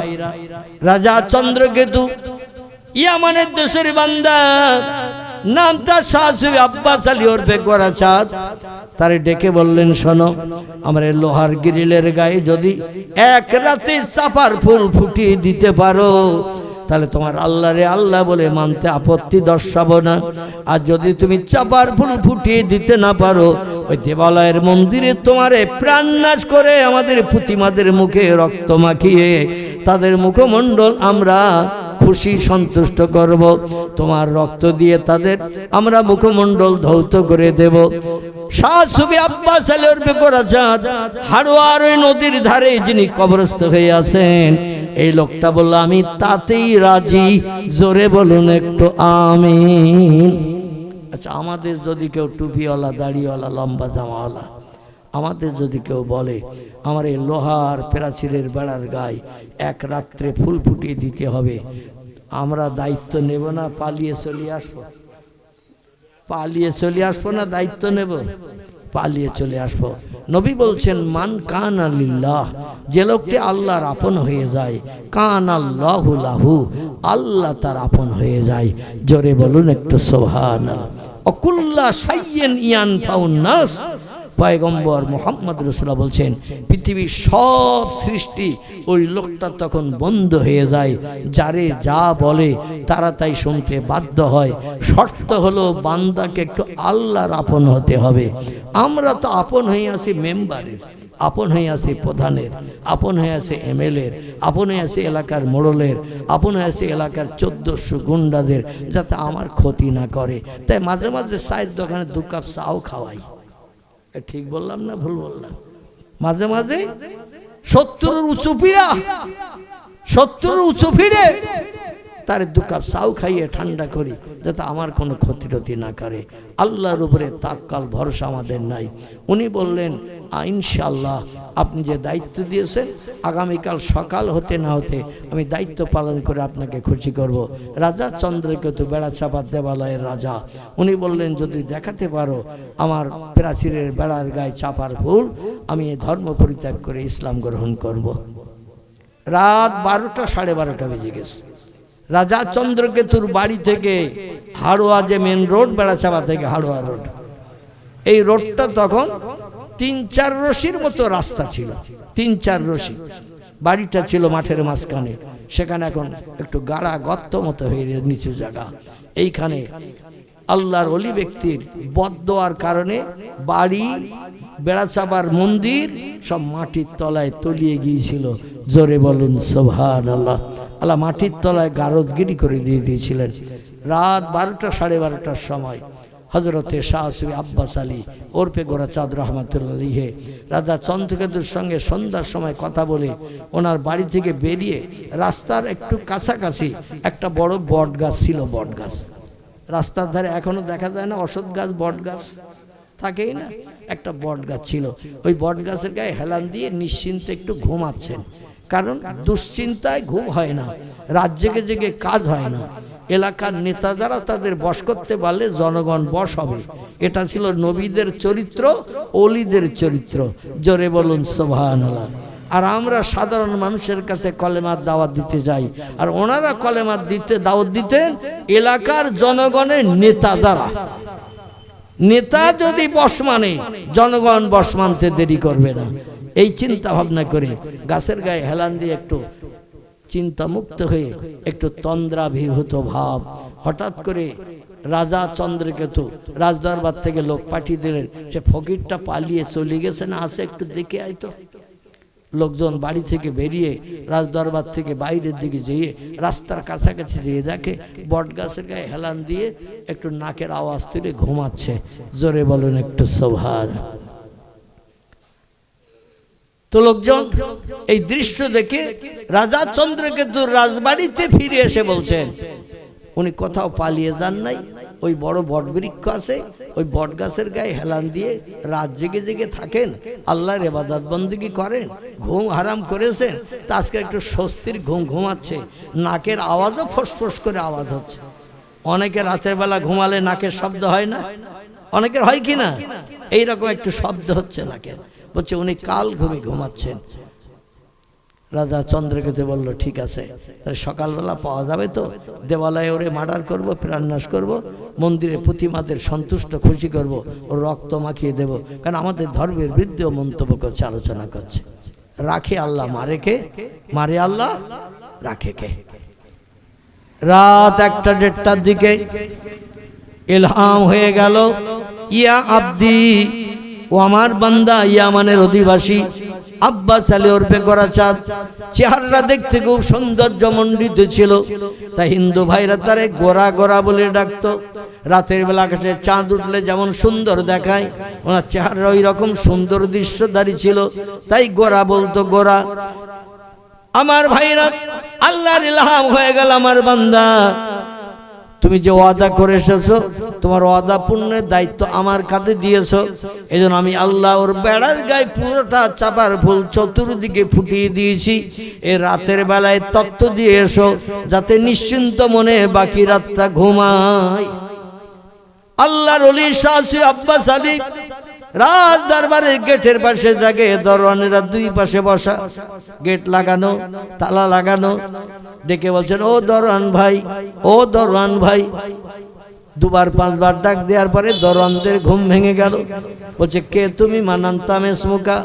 রাজা চন্দ্রকেতু ইয়ামানের দেশের বান্দা, নামটা শাহ সুফি আব্বাস আলী ওরফে গোরাচাঁদ। তারে ডেকে বললেন, শোনো, আমার এই লোহার গ্রিলের গায়ে যদি এক রাতে চাপার ফুল ফুটিয়ে দিতে পারো তাহলে তোমার আল্লাহরে আল্লাহ বলে মানতে আপত্তি দর্শাবো না। আর যদি তুমি চাপার ফুল ফুটিয়ে দিতে না পারো, ওই দেবালয়ের মন্দিরে তোমারে প্রাণনাশ করে আমাদের প্রতিমাদের মুখে রক্ত মাখিয়ে তাদের মুখমণ্ডল আমরা খুশি সন্তুষ্ট করব, তোমার রক্ত দিয়ে তাদের আমরা মুখমণ্ডল ধৌত করে দেব। শাহ সুফি আব্বাস আলী ওরফে গোরাচাঁদ হাড়োয়ার ওই নদীর ধারে যিনি কবরস্থ হয়ে আছেন, এই লোকটা বলল, আমি তাতেই রাজি। জোরে বলুন একটু আমিন। আচ্ছা, আমাদের যদি কেউ টুপিওয়ালা, দাড়িওয়ালা, লম্বা জামাওয়ালা, আমাদের যদি কেউ বলে আমার এই লোহার প্রাচীরের বেড়ার গায়ে এক রাত্রে ফুল ফুটিয়ে দিতে হবে, আমরা দায়িত্ব নেব না পালিয়ে চলে আসবো? পালিয়ে চলে আসবো না দায়িত্ব নেব? পালিয়ে চলে আসবো। নবী বলছেন, মান কানা লিল্লাহ, যে লোকটি আল্লাহর আপন হয়ে যায়, কানা আল্লাহু লাহু, আল্লাহ তার আপন হয়ে যায়। জোরে বলুন একটু সুবহানাল্লাহ। অকুল্লা শাইইন ইয়ানফাউন নাস, পয়গম্বর মুহাম্মদ রাসূলুল্লাহ বলছেন, পৃথিবীর সব সৃষ্টি ওই লোকটা তখন বন্ধ হয়ে যায়, যারে যা বলে তারা তাই শুনতে বাধ্য হয়। শর্ত হলো বান্দাকে একটু আল্লাহর আপন হতে হবে। আমরা তো আপন হয়ে আছি মেম্বারের, আপন হয়ে আছে প্রধানের, আপন হয়ে আছে এমএলএর, আপন হয়ে আছে এলাকার মোড়লের, আপন হয়ে আছে এলাকার 1400 গুন্ডাদের, যাতে আমার ক্ষতি না করে। তাই মাঝে মাঝে চায়ের দোকানে 2 কাপ চাও খাওয়াই। ঠিক বললাম না ভুল বললাম? মাঝে মাঝে 70 উঁচু পিড়া, 70 উঁচু ফিরে তার 2 কাপ চাও খাইয়ে ঠান্ডা করি, যাতে আমার কোনো ক্ষতি টতি না করে। আল্লাহর উপরে তাক্কাল ভরসা আমাদের নাই। উনি বললেন, ইনশাআল্লাহ আপনি যে দায়িত্ব দিয়েছেন, আগামীকাল সকাল হতে না হতে আমি দায়িত্ব পালন করে আপনাকে খুশি করব। রাজা চন্দ্রকেতু বেড়াচাঁপার দেবালয়ের রাজা, উনি বললেন, যদি দেখাতে পারো আমার প্রাচীরের বেড়ার গায়ে চাপার ফুল, আমি ধর্ম পরিত্যাগ করে ইসলাম গ্রহণ করব। রাত 12টা, 12:30 বেজে গেছে। রাজা চন্দ্রকেতুর বাড়ি থেকে হাড়োয়া, যে মেন রোড, বেড়াচাঁপা থেকে হাড়োয়া রোড, এই রোডটা তখন 3-4 রশির মতো রাস্তা ছিল, 3-4 রশি। বাড়িটা ছিল মাঠের মাঝখানে, সেখানে এখন একটু গাড়া গর্ত মতো হয়ে নিচু জায়গা। এইখানে আল্লাহর ওলি ব্যক্তির বদদোয়ার কারণে বাড়ি, বেড়াচাঁপার মন্দির সব মাটির তলায় তলিয়ে গিয়েছিল। জোরে বলুন সুবহানাল্লাহ। আল্লাহ মাটির তলায় গারদগিরি করে দিয়ে দিয়েছিলেন। রাত 12টা, 12:30টার সময় হজরতে শাহ সুফি আব্বাস আলী ওরফে গোরাচাঁদ রহমাতুল্লাহ আলাইহি রাজা চন্দ্রকেতুর সঙ্গে সন্ধ্যার সময় কথা বলে ওনার বাড়ি থেকে বেরিয়ে রাস্তার একটু কাছাকাছি একটা বড় বট গাছ ছিল। বট গাছ রাস্তার ধারে এখনো দেখা যায় না, অসৎ গাছ, বট গাছ থাকেই না, একটা বট গাছ ছিল। ওই বট গাছের গায়ে হেলান দিয়ে নিশ্চিন্তে একটু ঘুমাচ্ছেন, কারণ দুশ্চিন্তায় ঘুম হয় না, রাত জেগে জেগে কাজ হয় না। এলাকার নেতা যারা তাদের বশ করতে পারলে জনগণ বশ হবে। এটা ছিল নবীদের চরিত্র, ওলিদের চরিত্র। জোরে বলুন সুবহানাল্লাহ। আর আমরা সাধারণ মানুষের কাছে কলেমার দাওয়াত দিতে যাই, আর ওনারা কলেমার দাওয়াত দিতেন এলাকার জনগণের নেতা যারা। নেতা যদি বশ মানে, জনগণ বশ মানতে দেরি করবে না। এই চিন্তা ভাবনা করে গাছের গায়ে হেলান দিয়ে একটু চিন্তামুক্ত হয়ে একটু তন্দ্রাভিভূত ভাব, হঠাৎ করে রাজা চন্দ্রকেতু রাজদরবার থেকে লোক পাঠিয়ে দিলেন, সে ফকিরটা পালিয়ে চলে গেছে না, আসে একটু দেখে আইতো। লোকজন বাড়ি থেকে বেরিয়ে রাজদরবার থেকে বাইরের দিকে যেয়ে রাস্তার কাছাকাছি যেয়ে দেখে বট গাছের গায়ে হেলান দিয়ে একটু নাকের আওয়াজ তুলে ঘুমাচ্ছে। জোরে বলুন একটু সুবহানাল্লাহ। তো লোকজন এই দৃশ্য দেখে রাজা চন্দ্রকেতুর রাজবাড়িতে ফিরে এসে বলছেন, উনি কোথাও পালিয়ে যান নাই, ওই বড় বট বৃক্ষ আছে, ওই বট গাছের গায়ে হেলান দিয়ে রাত জেগে জেগে থাকেন, আল্লাহর ইবাদত বন্দেগী করেন, ঘুম হারাম করেছেন, তা আজকে একটু স্বস্তির ঘুম ঘুমাচ্ছে। নাকের আওয়াজও ফোঁস করে আওয়াজ হচ্ছে। অনেকে রাতের বেলা ঘুমালে নাকের শব্দ হয় না, অনেকের হয় কি না, এইরকম একটু শব্দ হচ্ছে নাকের। বলছে উনি কাল ঘুমাচ্ছেন। রাজা চন্দ্রকেতু বলল ঠিক আছে, তাহলে সকালবেলা পাওয়া যাবে তো, দেওয়ালয়ে ওরে মার্ডার করব, প্রাণনাশ করব, মন্দিরে প্রতিমাদের সন্তুষ্ট খুশি করব, ওর রক্ত মাখিয়ে দেব, কারণ আমাদের ধর্মের বিরুদ্ধে মন্তব্য করছে, আলোচনা করছে। রাখে আল্লাহ, মারে কে? মারে আল্লাহ, রাখে কে? রাত 1টা-1:30টার দিকে ইলহাম হয়ে গেল, ইয়া আব্দি, ও আমার বান্দা, ইয়ামানের অধিবাসী আব্বাস আলী ওরফে গোরাচাঁদ, চেহারাটা দেখতে খুব সৌন্দর্যমণ্ডিত ছিল, তাই হিন্দু ভাইরা তারে গোরা গোরা বলে ডাকতো। রাতের বেলা আকাশে চাঁদ উঠলে যেমন সুন্দর দেখায়, ওনার চেহারা ওই রকম সুন্দর দৃশ্যধারী ছিল, তাই গোরা বলতো, গোরা। আমার ভাইরা, আল্লাহর ইলহাম হয়ে গেল, আমার বান্দা তুমি যে ওয়াদা করে এসেছো, তোমার ওয়াদা পূর্ণের দায়িত্ব আমার কাঁধে দিয়েছো, এই জন্য আমি আল্লাহ ওর বেড়ার গায়ে পুরোটা চাপার ফুল চতুর্দিকে ফুটিয়ে দিয়েছি। এই রাতের বেলায় তত্ত্ব দিয়ে এসো, যাতে নিশ্চিন্ত মনে বাকি রাতটা ঘুমায়। আল্লাহর ওলি শাহ আব্বাস আলী রাজ দরবারের গেটের পাশে থাকে, দরওয়ানেরা দুই পাশে বসা, গেট লাগানো, তালা লাগানো। ডেকে বলছেন, ও দরওয়ান ভাই, ও দরওয়ান ভাই। 2-5বার ডাক দেওয়ার পরে দরওয়ানদের ঘুম ভেঙে গেল। বলছে, কে তুমি? মানান্তাম ইসমুকা,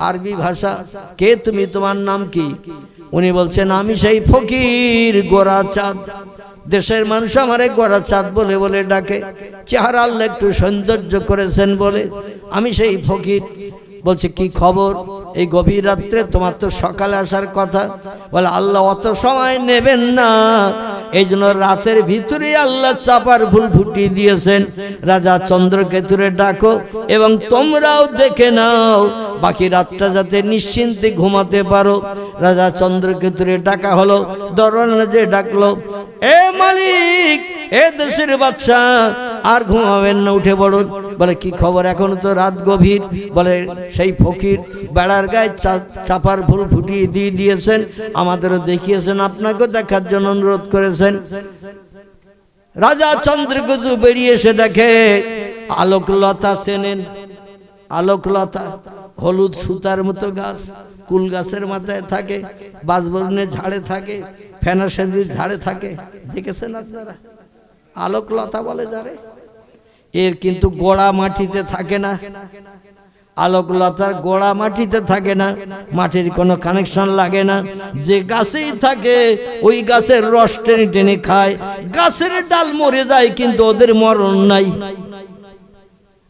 আরবি ভাষা। কে তুমি, তোমার নাম কি? উনি বলছেন, আমি সেই ফকির গোরাচাঁদ, দেশের মানুষ আমারে গোরাচাঁদ বলে বলে ডাকে, চেহারা আল্লাহ একটু সৌন্দর্য করেছেন বলে আমি সেই ফকির। বলছে, কি খবর এই গভীর রাত্রে? তোমার তো সকালে আসার কথা। বলে, আল্লাহ অত সময় নেবেন না, এই জন্য রাতের ভিতরে আল্লাহ চাপার ফুল ফুটিয়ে দিয়েছেন। রাজা চন্দ্রকেতুরে ডাকো এবং তোমরাও দেখে নাও, বাকি রাতটা যাতে নিশ্চিন্তে ঘুমাতে পারো। রাজা চন্দ্রকেতুরে ডাকা হলো, দরওয়ানে যে ডাকলো, এ মালিক, এ দেশের বাদশা, আর ঘুমাবেন না, উঠে পড়ুন। বলে, কি খবর? এখনো তো রাত গভীর। বলে, সেই ফকির বেড়ার গায়ে চাপার ফুল ফুটিয়ে দিয়ে দিয়েছেন, আমাদেরও দেখিয়েছেন, আপনাকেও দেখার জন্য অনুরোধ করেছেন। রাজা চন্দ্রকেতু বেরিয়ে এসে দেখে আলোকলতা, চেনেন আলোকলতা? হলুদ সুতার মতো গাছ, কুল গাছের মাথায় থাকে, বাঁশবনের ঝাড়ে থাকে, ফেনাসাজির ঝাড়ে থাকে, দেখেছেন আপনারা? আলোকলতা বলে যারে। এর কিন্তু গোড়া মাটিতে থাকে না, আলোকলতার গোড়া মাটিতে থাকে না, মাটির কোনো কানেকশন লাগে না, যে গাছেই থাকে ওই গাছের রস টেনে টেনে খায়। গাছের ডাল মরে যায় কিন্তু ওদের মরণ নাই।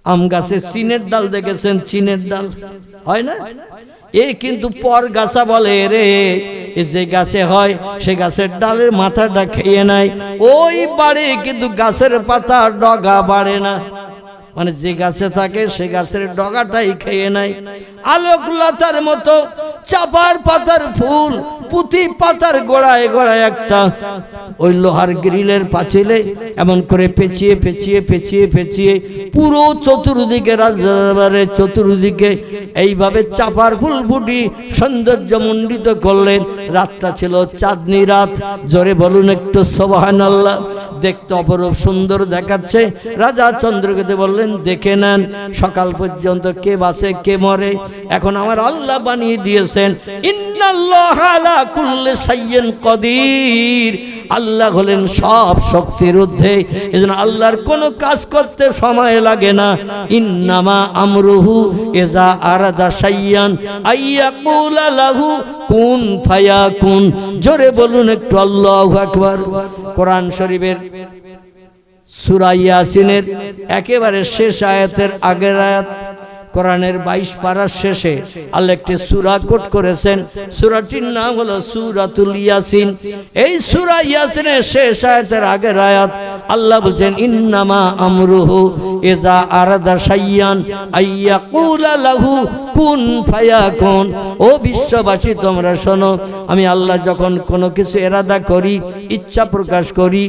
আম গাছে চিনের ডাল দেখেছেন? চিনের ডাল হয় না, এই কিন্তু পর গাছা বলে রে, যে গাছে হয় সে গাছের ডালের মাথাটা খেয়ে নেয়, ওই বাড়ে কিন্তু গাছের পাতা ডগা বাড়ে না, মানে যে গাছে থাকে সে গাছের ডগাটাই খেয়ে নেয়। আলোকলতার মতো চাপার পাতার ফুল পুঁতি পাতার গোড়ায় গোড়ায় একটা ওই লোহার গ্রিলের পাঁচিলে এমন করে পেঁচিয়ে পেঁচিয়ে পেঁচিয়ে পেঁচিয়ে পুরো চতুর্দিকে, রাজদরবারের চতুর্দিকে এইভাবে চাপার ফুল ফুটি সৌন্দর্যমণ্ডিত করলেন। রাতটা ছিল চাঁদনি রাত, জোরে বলুন একটু সুবহানাল্লাহ। দেখতে অপরূপ সুন্দর দেখাচ্ছে। রাজা চন্দ্রকেতু বললেন, দেখে নেন, সকাল পর্যন্ত কে বাঁচে কে মরে এখন আমার আল্লাহ বানিয়ে দিয়েছেন। ইন্নাল্লাহা আলা কুল্লি শাইইন কাদির, আল্লাহ হলেন সব শক্তির ঊর্ধ্বে, এজন্য আল্লাহর কোনো কাজ করতে সময় লাগে না। ইন্নামা আমরুহু ইজা আরাদা শাইয়ান আইয়াকুলা লাহু কুন ফায়াকুন। জোরে বলুন একটু আল্লাহু আকবার। কোরআন শরীফের সূরা ইয়াসিনের একেবারে শেষ আয়াতের আগের আয়াত, কোরআনের 22 পারার শেষে আল্লাহ একটি সূরা কোট করেছেন। সূরাটির নাম হলো সূরাতুল ইয়াসিন। এই সূরা ইয়াসিনের শেষ আয়াতের আগের আয়াত আল্লাহ বলেন, ইন্নামা আমরুহু ইজা আরাদা শাইয়ান আইয়াকুলা লাহু কুন ফায়াকুন। ও বিশ্ববাসী তোমরা শোনো, আমি আল্লাহ যখন কোনো কিছু এরাদা করি, ইচ্ছা প্রকাশ করি,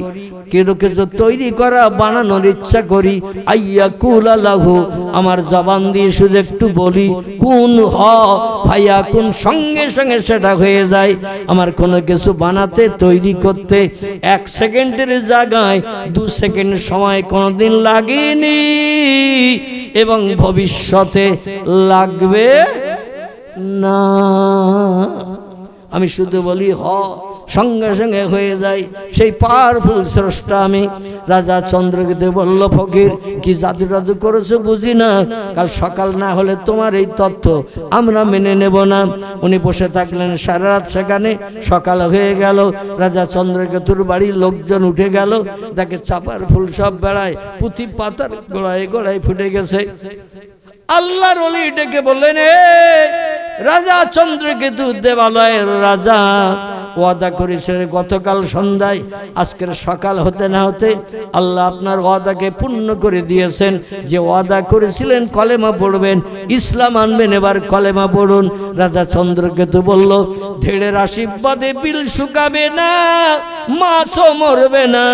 কোনো কিছু তৈরি করা বানানোর ইচ্ছা করি, আইয়াকুলা লাহু, আমার জবান দিয়ে শুধু একটু বলি কুন হ ফায়াকুন, সঙ্গে সঙ্গে সেটা হয়ে যায়। আমার কোনো কিছু বানাতে তৈরি করতে 1 সেকেন্ডের জায়গায় 2 সেকেন্ড সময় কোনোদিন লাগেনি এবং ভবিষ্যতে লাগবে না। আমি শুধু বলি হ, সঙ্গে সঙ্গে হয়ে যায়। সেই পাওয়ারফুল স্রষ্টা আমি। রাজা চন্দ্রকেতু বলল, ফকির কি জাদু টাদু করেছো বুঝি না, কাল সকাল না হলে তোমার এই তথ্য আমরা মেনে নেব না। উনি বসে থাকলেন সারা রাত, সেখানে সকাল হয়ে গেল। রাজা চন্দ্রকেতুর বাড়ির লোকজন উঠে গেল, তাকে চাপার ফুল সব বেড়ায়, পুঁথি পাতার গোড়ায় গোড়ায় ফুটে গেছে। আল্লাহর ওলি ডেকে বললেন, রাজা চন্দ্রকেতু দেবালয়ের রাজা, ওয়াদা করেছিলেন গতকাল সন্ধ্যায়, আজকের সকাল হতে না হতে আল্লাহ আপনার ওয়াদাকে পূর্ণ করে দিয়েছেন। যে ওয়াদা করেছিলেন কলেমা পড়বেন, ইসলাম আনবেন, এবার কলেমা পড়ুন। রাজা চন্দ্রকেতু বলল, ধেড়ের আশীর্বাদে বিল শুকাবে না, মাছও মরবে না,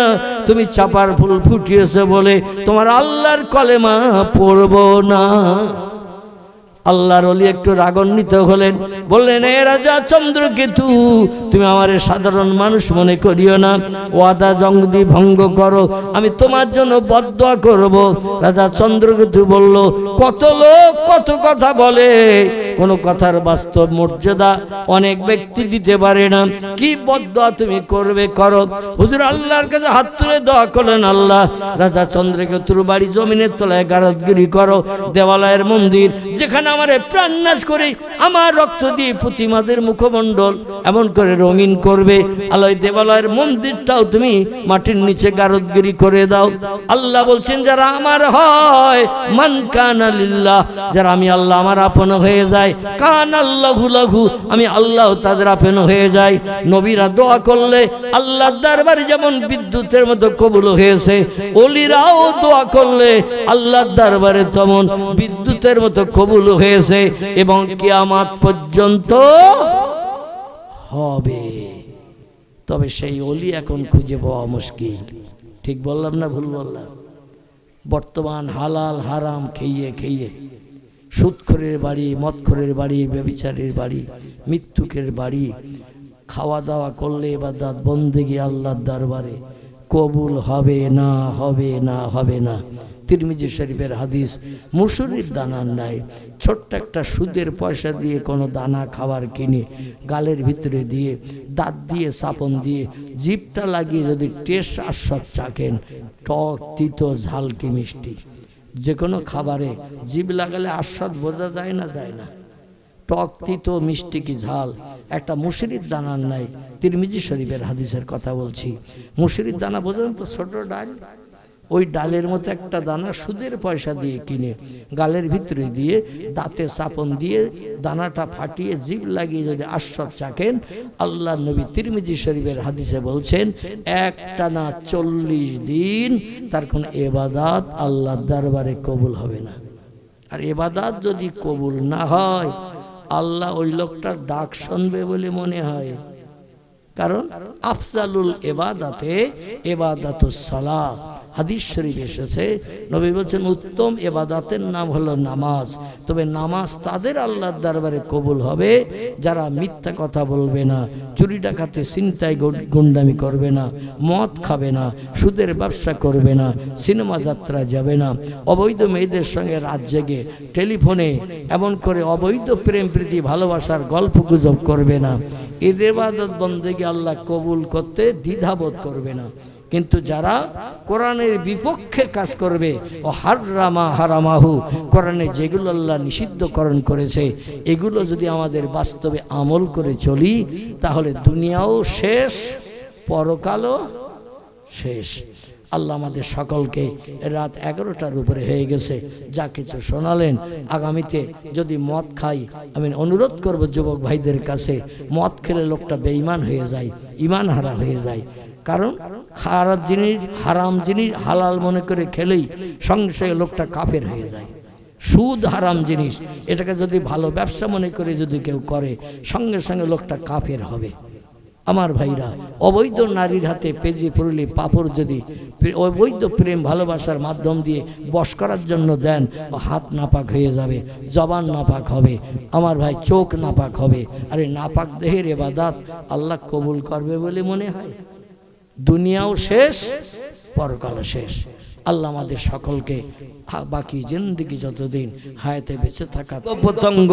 তুমি চাপার ফুল ফুটিয়েছো বলে তোমার আল্লাহর কলেমা পড়বো না। আল্লাহর ওলি একটু রাগান্বিত হলেন, বললেন, এ রাজা চন্দ্রকেতু, তুমি আমার সাধারণ মানুষ মনে করিও না, ওয়াদা যদি ভঙ্গ করো আমি তোমার জন্য বদদোয়া করব। রাজা চন্দ্রকেতু বলল, কত লোক কত কথা বলে, কোনো কথার বাস্তব মর্যাদা অনেক ব্যক্তি দিতে পারে না, কি বদদোয়া তুমি করবে করো। হুজুর আল্লাহর কাছে হাত তুলে দোয়া করলেন, আল্লাহ রাজা চন্দ্রকেতুর বাড়ি জমিনের তলায় গারদগিরি করো, দেওয়ালয়ের মন্দির যেখানে আমারে প্রাণনাশ করে আমার রক্ত দিয়ে প্রতিমাদের মুখমণ্ডল এমন করে রঙিন করবে, আলোয় দেবালয়ের মন্দিরটাও তুমি মাটির নিচে গারদগিরি করে দাও। আল্লাহ বলছেন, যারা আমার হয়, মান কানা লিল্লাহ, যারা আমি আল্লাহ আমার আপন হয়ে যায়, কান আল্লাহু লাহু, আমি আল্লাহ তাদের আপন হয়ে যায়। নবীরা দোয়া করলে আল্লাহর দরবারে যেমন বিদ্যুতের মতো কবুল হয়েছে, ওলিরাও দোয়া করলে আল্লাহর দরবারে তেমন বিদ্যুতের মতো কবুল হয়েছে এবং কিয়ামত পর্যন্ত হবে। তবে সেই ওলি এখন খুঁজে পাওয়া মুশকিল। ঠিক বললাম না ভুল বললাম? বর্তমান হালাল হারাম খেয়ে খেয়ে সুদখোরের বাড়ি, মদখোরের বাড়ি, ব্যভিচারের বাড়ি, মৃত্যুকের বাড়ি, খাওয়া দাওয়া করলে ইবাদত বন্দেগী আল্লাহর দরবারে কবুল হবে না, হবে না, হবে না। তিরমিজি শরীফের হাদিস, মুসুরির দানার নাই, ছোট্ট একটা সুদের পয়সা দিয়ে কোনো দানা খাবার কিনে গালের ভিতরে দিয়ে দাঁত দিয়ে চাপন দিয়ে জিভটা লাগিয়ে যদি টেস্ট আস্বাদ চাকেন, টক তিতো ঝাল কি মিষ্টি, যে কোনো খাবারে জিভ লাগালে আস্বাদ বোঝা যায় না, যায় না, টক তিতো মিষ্টি কি ঝাল। একটা মুসুরির দানার নাই, তিরমিজি শরীফের হাদিসের কথা বলছি। মুসুরির দানা বোঝেন তো, ছোট ডাল, ওই ডালের মতো একটা দানা সুদের পয়সা দিয়ে কিনে গালের ভিতরে দিয়ে দাঁতে চাপন দিয়ে দানাটা ফাটিয়ে জিভ লাগিয়ে যদি আস্বাদ চাকেন, আল্লাহ নবী তিরমিজি শরীফের হাদিসে বলছেন, একটানা 40 দিন তার কোন ইবাদত আল্লাহর দরবারে কবুল হবে না। আর ইবাদত যদি কবুল না হয়, আল্লাহ ওই লোকটার ডাক শুনবে বলে মনে হয়। কারণ আফজালুল ইবাদাতে ইবাদাতুস সালাহ, হাদিস শরীফ এসেছে, নবী বলছেন উত্তম ইবাদতের নাম হলো নামাজ। তবে নামাজ তাদের আল্লাহর দরবারে কবুল হবে যারা মিথ্যা কথা বলবে না, চুরি ডাকাতি ছিনতাই গুন্ডামি করবে না, মদ খাবে না, সুদের ব্যবসা করবে না, সিনেমা যাত্রা যাবে না, অবৈধ মেয়েদের সঙ্গে রাত জেগে টেলিফোনে এমন করে অবৈধ প্রেম প্রীতি ভালোবাসার গল্প গুজব করবে না। এদের ইবাদত বন্দেগী আল্লাহ কবুল করতে দ্বিধাবোধ করবে না। কিন্তু যারা কোরআনের বিপক্ষে কাজ করবে, ও হারামা হারামাহু, কোরআনে যেগুলো আল্লাহ নিষিদ্ধকরণ করেছে এগুলো যদি আমাদের বাস্তবে আমল করে চলি, তাহলে দুনিয়াও শেষ, পরকালও শেষ। আল্লাহ আমাদের সকলকে, রাত 11টার উপরে হয়ে গেছে, যা কিছু শোনালেন, আগামীতে যদি মদ খাই, আমি অনুরোধ করব যুবক ভাইদের কাছে, মদ খেলে লোকটা বেঈমান হয়ে যায়, ঈমান হারা হয়ে যায়। কারণ খারাপ জিনিস, হারাম জিনিস হালাল মনে করে খেলেই সঙ্গে সঙ্গে লোকটা কাফের হয়ে যায়। সুদ হারাম জিনিস, এটাকে যদি ভালো ব্যবসা মনে করে যদি কেউ করে, সঙ্গে সঙ্গে লোকটা কাফের হবে। আমার ভাইরা, অবৈধ নারীর হাতে পেজি পুরুলি পাপড় যদি অবৈধ প্রেম ভালোবাসার মাধ্যম দিয়ে বশ করার জন্য দেন, হাত নাপাক হয়ে যাবে, জবান নাপাক হবে, আমার ভাই চোখ নাপাক হবে। আরে নাপাক দেহের ইবাদত আল্লাহ কবুল করবে বলে মনে হয়? দুনিয়াও শেষ, পরকালও শেষ। আল্লাহ আমাদের সকলকে বাকি জিন্দেগি যতদিন হায়াতে বেঁচে থাকা পতঙ্গ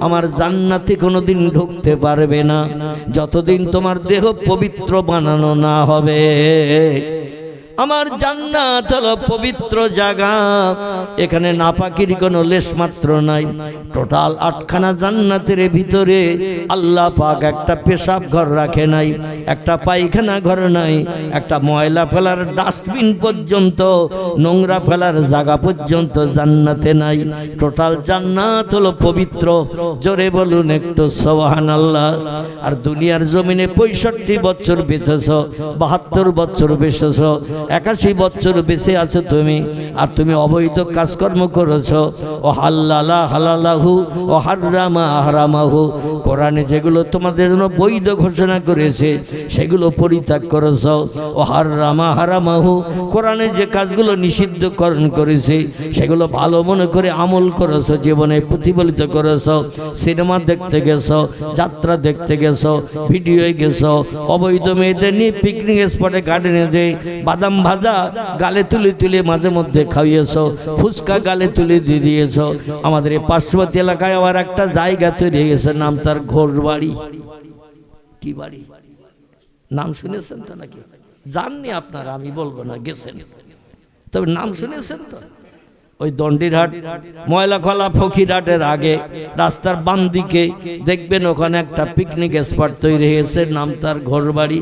আমার জান্নাতে কোনোদিন ঢুকতে পারবে না যতদিন তোমার দেহ পবিত্র বানানো না হবে। আমার জান্নাত হলো পবিত্র জায়গা, এখানে নাপাকির কোনো লেশ মাত্র নাই। টোটাল 8খানা জান্নাতের ভিতরে আল্লাহ পাক একটা পেশাব ঘর রাখে নাই, একটা পায়খানা ঘর নাই, একটা ময়লা ফেলার ডাস্টবিন পর্যন্ত, নোংরা ফেলার জায়গা পর্যন্ত জান্নাতে নাই। টোটাল জান্নাত হলো পবিত্র। জোরে বলুন একটু সুবহানাল্লাহ। আর দুনিয়ার জমিনে 65 বছর বেঁচেছ, 72 বছর বেঁচেছ, 81 বছর বেঁচে আছো তুমি, আর তুমি অবৈধ কাজকর্ম করেছো। ও হাল্লালা হালালাহু ও হারামা হারামাহু, কোরআনে যেগুলো তোমাদের জন্য বৈধ ঘোষণা করেছে সেগুলো পরিত্যাগ করেছো। ও হারামা হারামাহু, কোরআনে যে কাজগুলো নিষিদ্ধকরণ করেছে সেগুলো ভালো মনে করে আমল করেছো, জীবনে প্রতিফলিত করেছো। সিনেমা দেখতে গেছো, যাত্রা দেখতে গেছো, ভিডিওয়ে গেছো, অবৈধ মেয়েদের নিয়ে পিকনিক স্পটে গার্ডেনে যে বাদাম ভাজা গালে তুলে তুলে মাঝে মধ্যে খাইয়েছো, ফুচকা গালে তুলে দিয়ে দিয়েছো। আমাদের এই পার্শ্ববর্তী এলাকায় আবার একটা জায়গা তৈরি হয়ে গেছে, নাম তার ঘোরবাড়ি। কি বাড়ি নাম শুনেছেন তো নাকি? জাননি আপনারা, আমি বলবো না, গেছেন তবে নাম শুনেছেন তো? ওই দণ্ডিরহাট ময়লা খোলা ফকিরহাটের আগে রাস্তার বাম দিকে দেখবেন ওখানে একটা পিকনিক স্পট তৈরি হয়েছে, নাম তার ঘোরবাড়ি।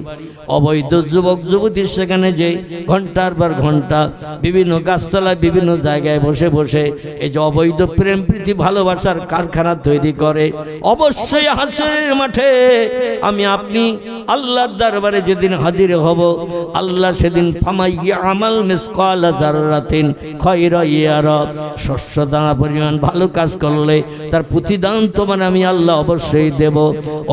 অবৈধ যুবক যুবতী সেখানে যে ঘন্টার পর ঘন্টা বিভিন্ন গাছতলায় বিভিন্ন জায়গায় বসে বসে এই যে অবৈধ প্রেম প্রীতি ভালোবাসার কারখানা তৈরি করে। অবশ্যই হাসরের মাঠে আমি আপনি আল্লাহর দরবারে যেদিন হাজির হব, আল্লাহ সেদিন ফামাইয়া আমাল মিসকালা যাররাতিন খায়রা ইয়ারা, শস্য দানা পরিমাণ ভালো কাজ করলে তার প্রতিদান তোমার আমি আল্লাহ অবশ্যই দেব।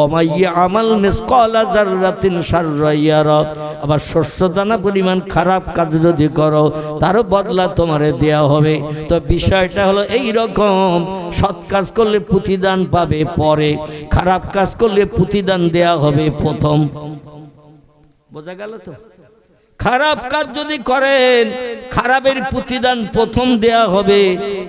ওমাইয়া আমাল মিসকালা যাররাতিন শাররা ইয়ারা, আবার শস্য দানা পরিমাণ খারাপ কাজ যদি করো তারও বদলা তোমারে দেয়া হবে। তো বিষয়টা হলো এই রকম, সৎ কাজ করলে প্রতিদান পাবে পরে, খারাপ কাজ করলে প্রতিদান দেয়া হবে প্রথম। বোঝা গেল তো? খারাপ কাজ যদি করেন খারাপের প্রতিদান প্রথম দেয়া হবে,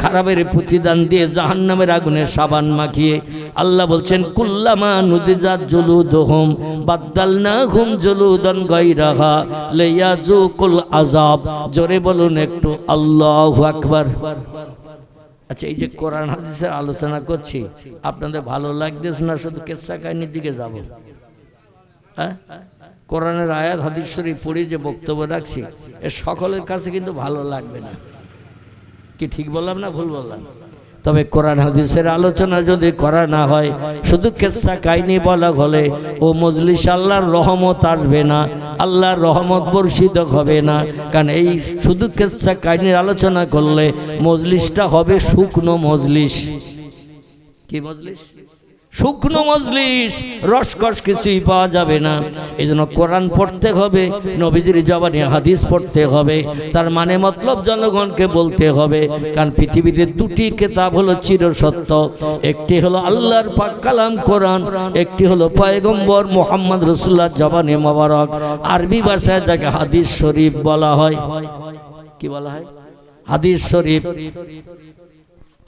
খারাপের প্রতিদান দিয়ে জাহান্নামের আগুনে সাবান মাখিয়ে আল্লাহ বলছেন কুল্লামা নুদিজাত জুলুদুহুম বাদদালনাহুম জুলুদান গায়রাহা লিয়াযুকুল আযাব। জোরে বলুন একটু আল্লাহু আকবার। আচ্ছা, এই যে কোরআন হাদিসের আলোচনা করছি আপনাদের ভালো লাগতেছে না? শুধু কেচ্ছা কাহিনীর দিকে যাব? হ্যাঁ, কোরআনের আয়াত হাদিস শরীফ পড়ে যে বক্তব্য রাখছি এর সকলের কাছে কিন্তু ভালো লাগবে না। কি ঠিক বললাম না ভুল বললাম? তবে কোরআন হাদিসের আলোচনা যদি করা না হয়, শুধু কেচ্ছা কাহিনী বলা হলে ও মজলিস আল্লাহর রহমত আসবে না, আল্লাহর রহমত বর্ষিত হবে না। কারণ এই শুধু কেচ্ছা কাহিনীর আলোচনা করলে মজলিসটা হবে শুকনো মজলিস। কি মজলিস? শুকনো মজলিস, রসকস কিছুই পাওয়া যাবে না। এই জন্য কোরআন পড়তে হবে, নবীজির জবানে হাদিস পড়তে হবে, তার মানে মতলব জনগণকে বলতে হবে। কারণ পৃথিবীতে দুটি কিতাব হলো চিরসত্য, একটি হলো আল্লাহর পাক কালাম কোরআন, একটি হলো পয়গম্বর মুহাম্মদ রাসূলুল্লাহর জবানে মোবারক। আরবি ভাষায় যাকে হাদিস শরীফ বলা হয়। কি বলা হয়? হাদিস শরীফ।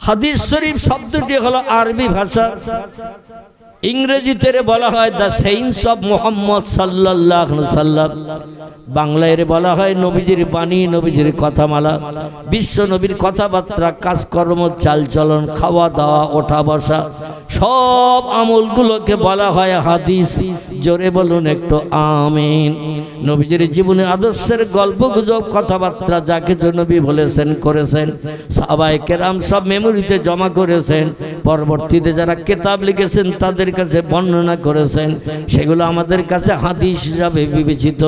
হাদিস শরীফ শব্দটি হলো আরবি ভাষা, ইংরেজিতে বলা হয় দ্য সেইন্স অফ মুহাম্মদ সাল্লাল্লাহু আলাইহি ওয়াসাল্লাম, বাংলায় বলা হয় নবীজির বাণী, নবীজির কথামালা। বিশ্ব নবীর কথাবার্তা, কাজকর্ম, চালচলন, খাওয়া দাওয়া, ওঠা বসা, সব আমলগুলোকে বলা হয় হাদিস। জোরে বলুন একটু আমিন। নবীজির জীবনে আদর্শের গল্প গুজব, কথাবার্তা যা কিছু নবী বলেছেন করেছেন, সাহাবায়ে কেরাম সব মেমোরিতে জমা করেছেন। পরবর্তীতে যারা কিতাব লিখেছেন তাদের কাছে বর্ণনা করেছেন, সেগুলো আমাদের কাছে হাদিস হিসাবে বিবেচিত।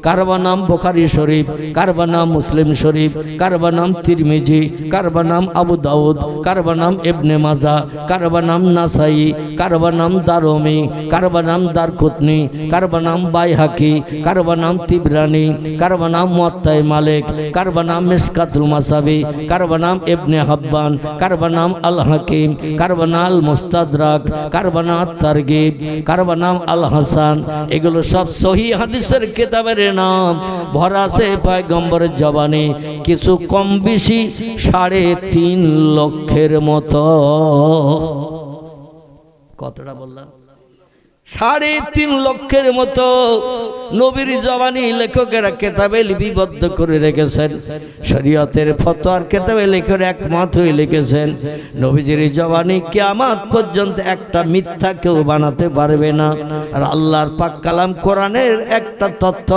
কারবা নাম বুখারী শরীফ, কারবা নাম মুসলিম শরীফ, কারবা নাম তিরমিজি, কারবা নাম আবু দাউদ, কারবা নাম ইবনে মাজাহ, কারবা নাম নাসাই, কারবা নাম দারমি, কারবা নাম দারকুতনি, কারবা নাম বাইহাকি, কারবা নাম তিবরানি, কারবা নাম মুয়াত্তায়ে মালিক, কারবা নাম মিশকাতুল মাসাবি, কারবা নাম ইবনে হাব্বান, কারবা নাম আল হাকিম, কারবা নাম আল মুস্তাদরাক, কারবা নাম তারগিব, কারবা নাম আল হাসান। এগুলো সব সহিহ হাদিসের কিতাবের নাম, ভরা আছে পয়গম্বরের জবানে। কিছু কম বেশি 3.5 লক্ষের মতো। কতটা বললাম? 3.5 লক্ষের মতো নবীর জবানি লেখকেরা কেতাবে লিপিবদ্ধ করে রেখেছেন। শরীয়তের ফতোয়ার কেতাবে লেখক একমত হয়ে লিখেছেন, নবীজির জবানি কিয়ামত পর্যন্ত একটা মিথ্যা কেউ বানাতে পারবে না। আর আল্লাহর পাক কালাম কোরআনের একটা তথ্য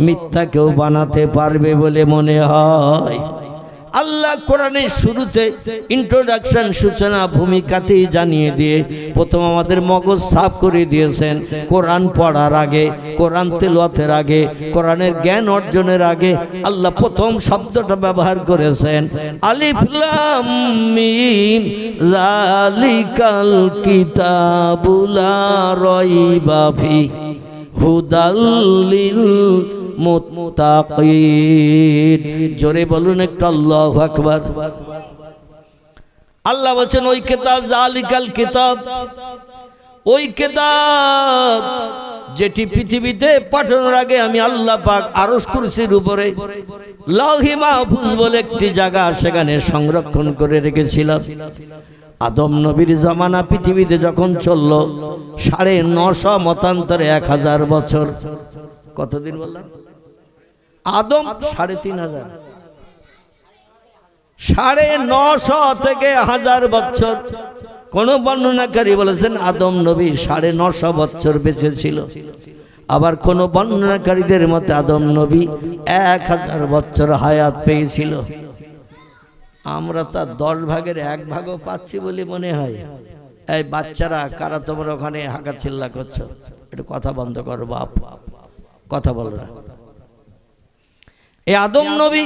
মিথ্যা কেউ বানাতে পারবে বলে মনে হয়? আল্লাহ কোরআনের শুরুতে ইন্ট্রোডাকশন, সূচনা ভূমিকাতেই জানিয়ে দিয়ে প্রথম আমাদের মগজ সাফ করে দিয়েছেন। কোরআন পড়ার আগে, কোরআন তেলাওয়াতের আগে, কোরআনের জ্ঞান অর্জনের আগে আল্লাহ প্রথম শব্দটা ব্যবহার করেছেন আলিফ লাম মিম, যালিকাল কিতাবু লা রাইবা ফি হুদাল লিল মুত্তাকিন। জোরে বলুন একটু আল্লাহু আকবার। আল্লাহ বলেন ওই কিতাব, যালিকাল কিতাব, ওই কিতাব যেটি পৃথিবীতে পাঠানোর আগে আমি আল্লাহ পাক আরশ কুরসির উপরে লাউহে মাহফুজ বলে একটি জায়গা, সেখানে সংরক্ষণ করে রেখেছিলাম। আদম নবীর জামানা পৃথিবীতে যখন চলল 950 মতান্তরে 1000 বছর। কতদিন বললাম? আদম 3,500, 950 থেকে 1000 বছর। কোন বর্ণনাকারী বলেছেন আদম নবী 950 বছর বেঁচে ছিল। আবার কোন বর্ণনাকারীদের মতে আদম নবী 1000 বছর হায়াত পেয়েছিল। আমরা তার 10 ভাগের 1 ভাগও পাচ্ছি বলে মনে হয়। এই বাচ্চারা কারা তোমরা ওখানে হাঁকা চিল্লা করছো? একটু কথা বন্ধ করো বাপ, কথা বলো না। এই আদম নবী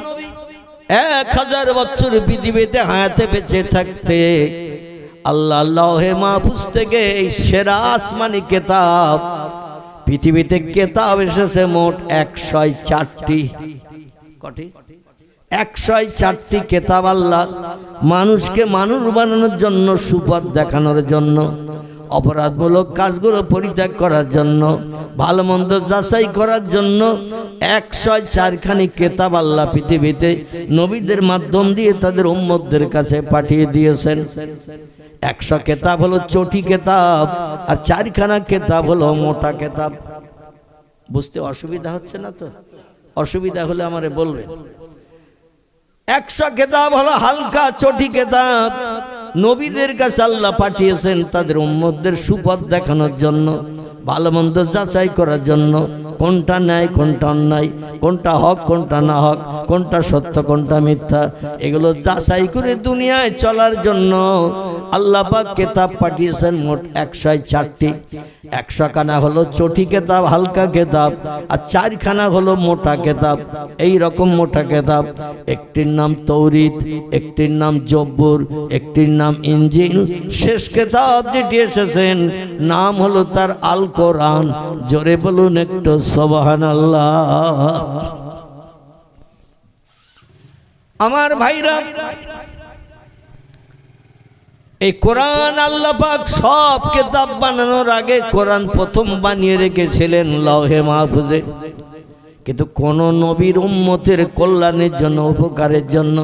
1000 বছর পৃথিবীতে হায়াতে বেঁচে থাকতে আল্লাহ লাউহে মাহফুজ থেকে এই সেরা আসমানি কিতাব, পৃথিবীতে কিতাব এসেছে মোট 104টি। কটি? 104টি কিতাব আল্লাহ মানুষকে মানুষ বানানোর জন্য, সুপথ দেখানোর জন্য, অপরাধমূলক কাজগুলো পরিত্যাগ করার জন্য, ভালো মন্দ যাচাই করার জন্য 104খানি কিতাব আল্লাহ পৃথিবীতে নবীদের মাধ্যম দিয়ে তাদের উম্মতদের কাছে পাঠিয়ে দিয়েছেন। 100 কিতাব হলো চটি কিতাব, আর 4খানা কিতাব হলো মোটা কিতাব। বুঝতে অসুবিধা হচ্ছে না তো? অসুবিধা হলে আমারে বলবেন। 100 কিতাব হলো হালকা চটি কিতাব, নবীদের কাছে আল্লাহ পাঠিয়েছেন তাদের উম্মতদের সুপথ দেখানোর জন্য, ভালো মন্দ যাচাই করার জন্য, কোনটা ন্যায় কোনটা অন্যায়, কোনটা হক কোনটা না হক, কোনটা সত্য কোনটা মিথ্যা, এগুলো যাচাই করে দুনিয়ায় চলার জন্য আল্লাহ পাক কিতাব পাঠিয়েছেন মোট 104টি। 100 খানা হলো চটি কিতাব, হালকা কিতাব, আর 4খানা হলো মোটা কিতাব। এই রকম মোটা কিতাব, একটির নাম তৌরিত, একটির নাম জব্বুর, একটির নাম ইনজিল, শেষ কিতাব যেটি এসেছেন নাম হলো তার আল কোরআন। জোরে বলুন একটু সুবহানাল্লাহ। আমার ভাইরা, এই কোরআন আল্লাহ পাক সব কিতাব বানানোর আগে কোরআন প্রথম বানিয়ে রেখেছিলেন লাউহে মাহফুজে। কিন্তু কোন নবীর উম্মতের কল্যাণের জন্য, উপকারের জন্য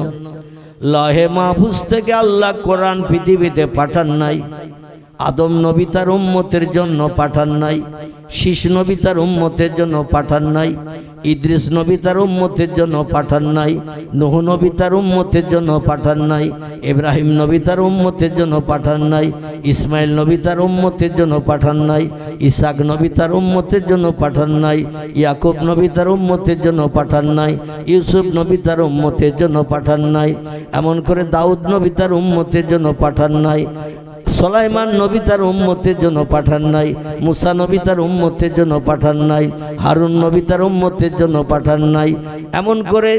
লাউহে মাহফুজ থেকে আল্লাহ কোরআন পৃথিবীতে পাঠান নাই। আদম নবী তার উম্মতের জন্য পাঠান নাই, শীষ নবী তার উম্মতের জন্য পাঠান নাই, ইদ্রিস নবী তার উম্মতের জন্য পাঠান নাই, নূহ নবী তার উম্মতের জন্য পাঠান নাই, ইব্রাহিম নবী তার উম্মতের জন্য পাঠান নাই, ইসমাইল নবী তার উম্মতের জন্য পাঠান নাই, ইসাক নবী তার উম্মতের জন্য পাঠান নাই, ইয়াকুব নবী তার উম্মতের জন্য পাঠান নাই, ইউসুফ নবী তার উম্মতের জন্য পাঠান নাই, এমন করে দাউদ নবী তার উম্মতের জন্য পাঠান নাই, সুলাইমান নবী তার উম্মতের জন্য পাঠান নাই, মুসা নবী তার উম্মতের জন্য পাঠান নাই, হারুন নবী তার উম্মতের জন্য পাঠান নাই। এমন করে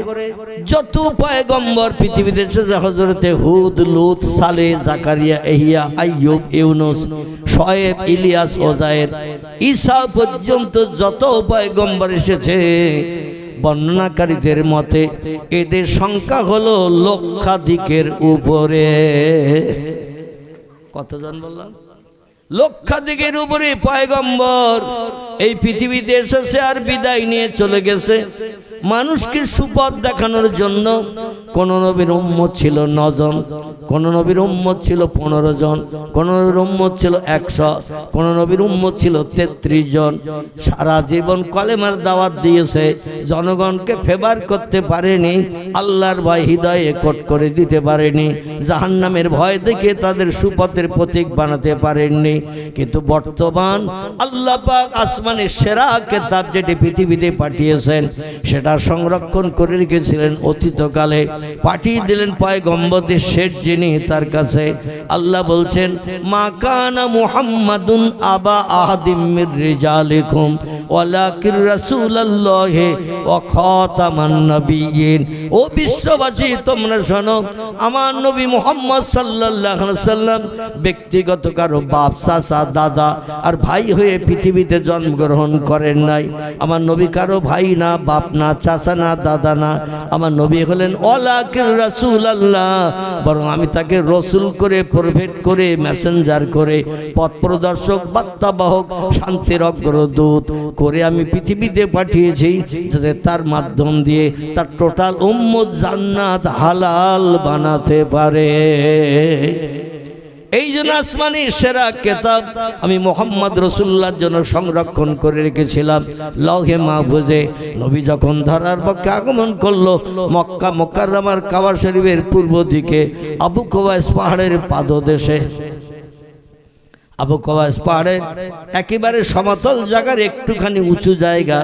যত পয়গম্বর পৃথিবীতে এসেছে, হযরতে হুদ, লূত, সালেহ, জাকারিয়া, ইহইয়া, আইয়ুব, ইউনুস, শোয়েব, ইলিয়াস, ওজায়ের, ঈসা পর্যন্ত যত পয়গম্বর এসেছে, বর্ণনাকারীদের মতে এদের সংখ্যা হলো লক্ষাধিকের উপরে। কতজন বললাম? লক্ষাধিকের উপরে পয়গম্বর এই পৃথিবীতে এসেছে আর বিদায় নিয়ে চলে গেছে। মানুষকে সুপথ দেখানোর জন্য কোন নবীর উম্মত ছিল 9 জন, কোন নবীর উম্মত ছিল 15 জন, কোন নবীর উম্মত ছিল 100, কোন নবীর উম্মত ছিল 33 জন। সারা জীবন কলেমার দাওয়াত দিয়েছে, জনগণকে ফেভার করতে পারেনি, আল্লাহর ভয় হৃদয়ে কোট করে দিতে পারেনি, জাহান্নামের ভয় দেখে তাদের সুপথের প্রতীক বানাতে পারেননি। কিন্তু বর্তমান আল্লাহ পাক আসমানের সেরা কিতাব যেটি পৃথিবীতে পাঠিয়েছেন, সেটা সংরক্ষণ করে রেখেছিলেন অতীতকালে, পাঠিয়ে দিলেন পয়গম্বরদের শেষ যিনি, তার কাছে। আল্লাহ বলছেন, মা কানা মুহাম্মাদুন আবা আহাদিম মির রিজালিকুম ওয়ালাকির রাসূলুল্লাহি ওয়া খাতামান নবিয়্যিন। ও বিশ্ববাসী, তোমরা শোনো, আমার নবী মুহাম্মদ সাল্লাল্লাহু আলাইহি ওয়াসাল্লাম ব্যক্তিগত কারো বাপ, চাচা, দাদা আর ভাই হয়ে পৃথিবীতে জন্মগ্রহণ করেন নাই। আমার নবী কারো ভাই না, বাপ না, চাচা না, দাদা না। আমার নবী হলেন ওয়ালাকির রাসূলুল্লাহ, বরং আমি তাকে রসুল করে, প্রফেট করে, মেসেঞ্জার করে, পথ প্রদর্শক, বার্তাবাহক, শান্তির অগ্রদূত করে আমি পৃথিবীতে পাঠিয়েছি, যাতে তার মাধ্যম দিয়ে তার টোটাল উম্মত জান্নাত হালাল বানাতে পারে। এই জন্য আসমানি সেরা কিতাব আমি মুহাম্মদ রাসূলুল্লাহর জন্য সংরক্ষণ করে রেখেছিলাম লৌহে মাহফুজে। নবী যখন ধরার পক্ষে আগমন করলো মক্কা মুকাররমার কাবা শরীফের পূর্ব দিকে আবু কুবাইস পাহাড়ের পাদদেশে, আবু কুবাইস পাহাড়ের একেবারে সমতল জায়গার একটুখানি উঁচু জায়গা,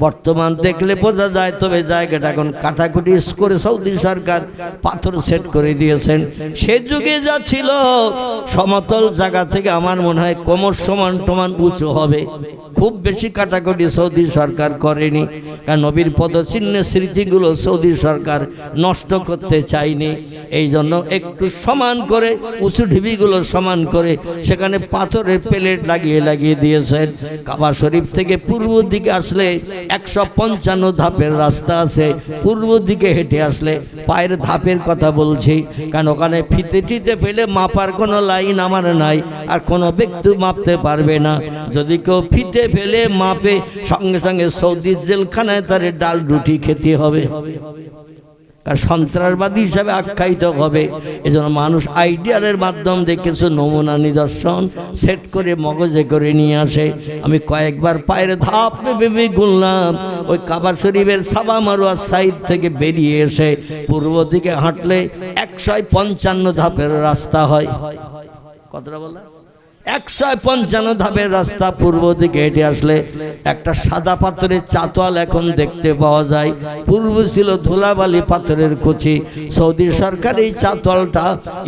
বর্তমান দেখলে বোঝা যায়, তবে জায়গাটা এখন কাটাকুটি করে সৌদি সরকার পাথর সেট করে দিয়েছেন। সে যুগে যা ছিল সমতল জায়গা থেকে আমার মনে হয় কোমর সমান টমান উঁচু হবে, খুব বেশি কাটাকুটি সৌদি সরকার করেনি, কারণ নবীর পদচিহ্নের স্মৃতিগুলো সৌদি সরকার নষ্ট করতে চায়নি। এই জন্য একটু সমান করে উঁচু ঢিবিগুলো সমান করে সেখানে পাথরের প্লেট লাগিয়ে দিয়েছেন। কাবা শরীফ থেকে পূর্ব দিকে আসলে 155 ধাপের রাস্তা আছে। পূর্ব দিকে হেঁটে আসলে পায়ের ধাপের কথা বলছি, কারণ ওখানে ফিতে টিতে ফেলে মাপার কোনো লাইন আমার নাই, আর কোনো ব্যক্তি মাপতে পারবে না। যদি কেউ ফিতে ফেলে মাপে, সঙ্গে সঙ্গে সৌদি জেলখানায় তার ডাল রুটি খেতে হবে, আর সন্ত্রাসবাদী হিসাবে আখ্যায়িত হবে। এজন্য মানুষ আইডিয়ালের মাধ্যমে দেখেছে নমুনা নিদর্শন সেট করে মগজে করে নিয়ে আসে। আমি কয়েকবার পায়ের ধাপ ভেবে গুনলাম, ওই কাবা শরীফের সাবা মারওয়া সাইড থেকে বেরিয়ে এসে পূর্ব দিকে হাঁটলে 155 ধাপের রাস্তা হয়। কতটা বললাম? 155 ধাপের রাস্তা। পূর্ব দিকে হেঁটে আসলে একটা সাদা পাথরের চাতওয়াল এখন দেখতে পাওয়া যায়। পূর্ব ছিল ধুলাবালি পাথরের কুচি। সৌদি সরকার এই চাতওয়ালটা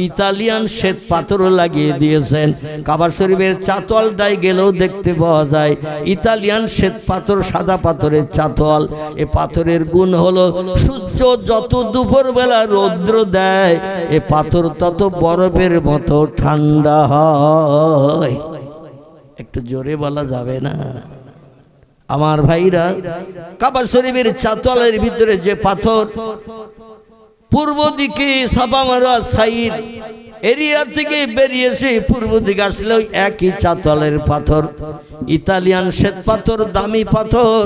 ইতালিয়ান শ্বেত পাথরও লাগিয়ে দিয়েছেন। কাবা শরীফের চাতওয়ালটাই গেলেও দেখতে পাওয়া যায় ইতালিয়ান শ্বেত পাথর, সাদা পাথরের চাতওয়াল। এ পাথরের গুণ হলো সূর্য যত দুপুরবেলা রৌদ্র দেয়, এ পাথর তত বরফের মতো ঠান্ডা হয়। একটু জোরে বলা যাবে না আমার ভাইরা? কাবা শরীফের চাতওয়ালের ভিতরে যে পাথর, পূর্ব দিকে সাবা মারওয়া সাইড এরিয়া থেকে বেরিয়েছে, পূর্ব দিকে আসলে ওই একই চাতওয়ালের পাথর, ইতালিয়ান শ্বেত পাথর, দামি পাথর।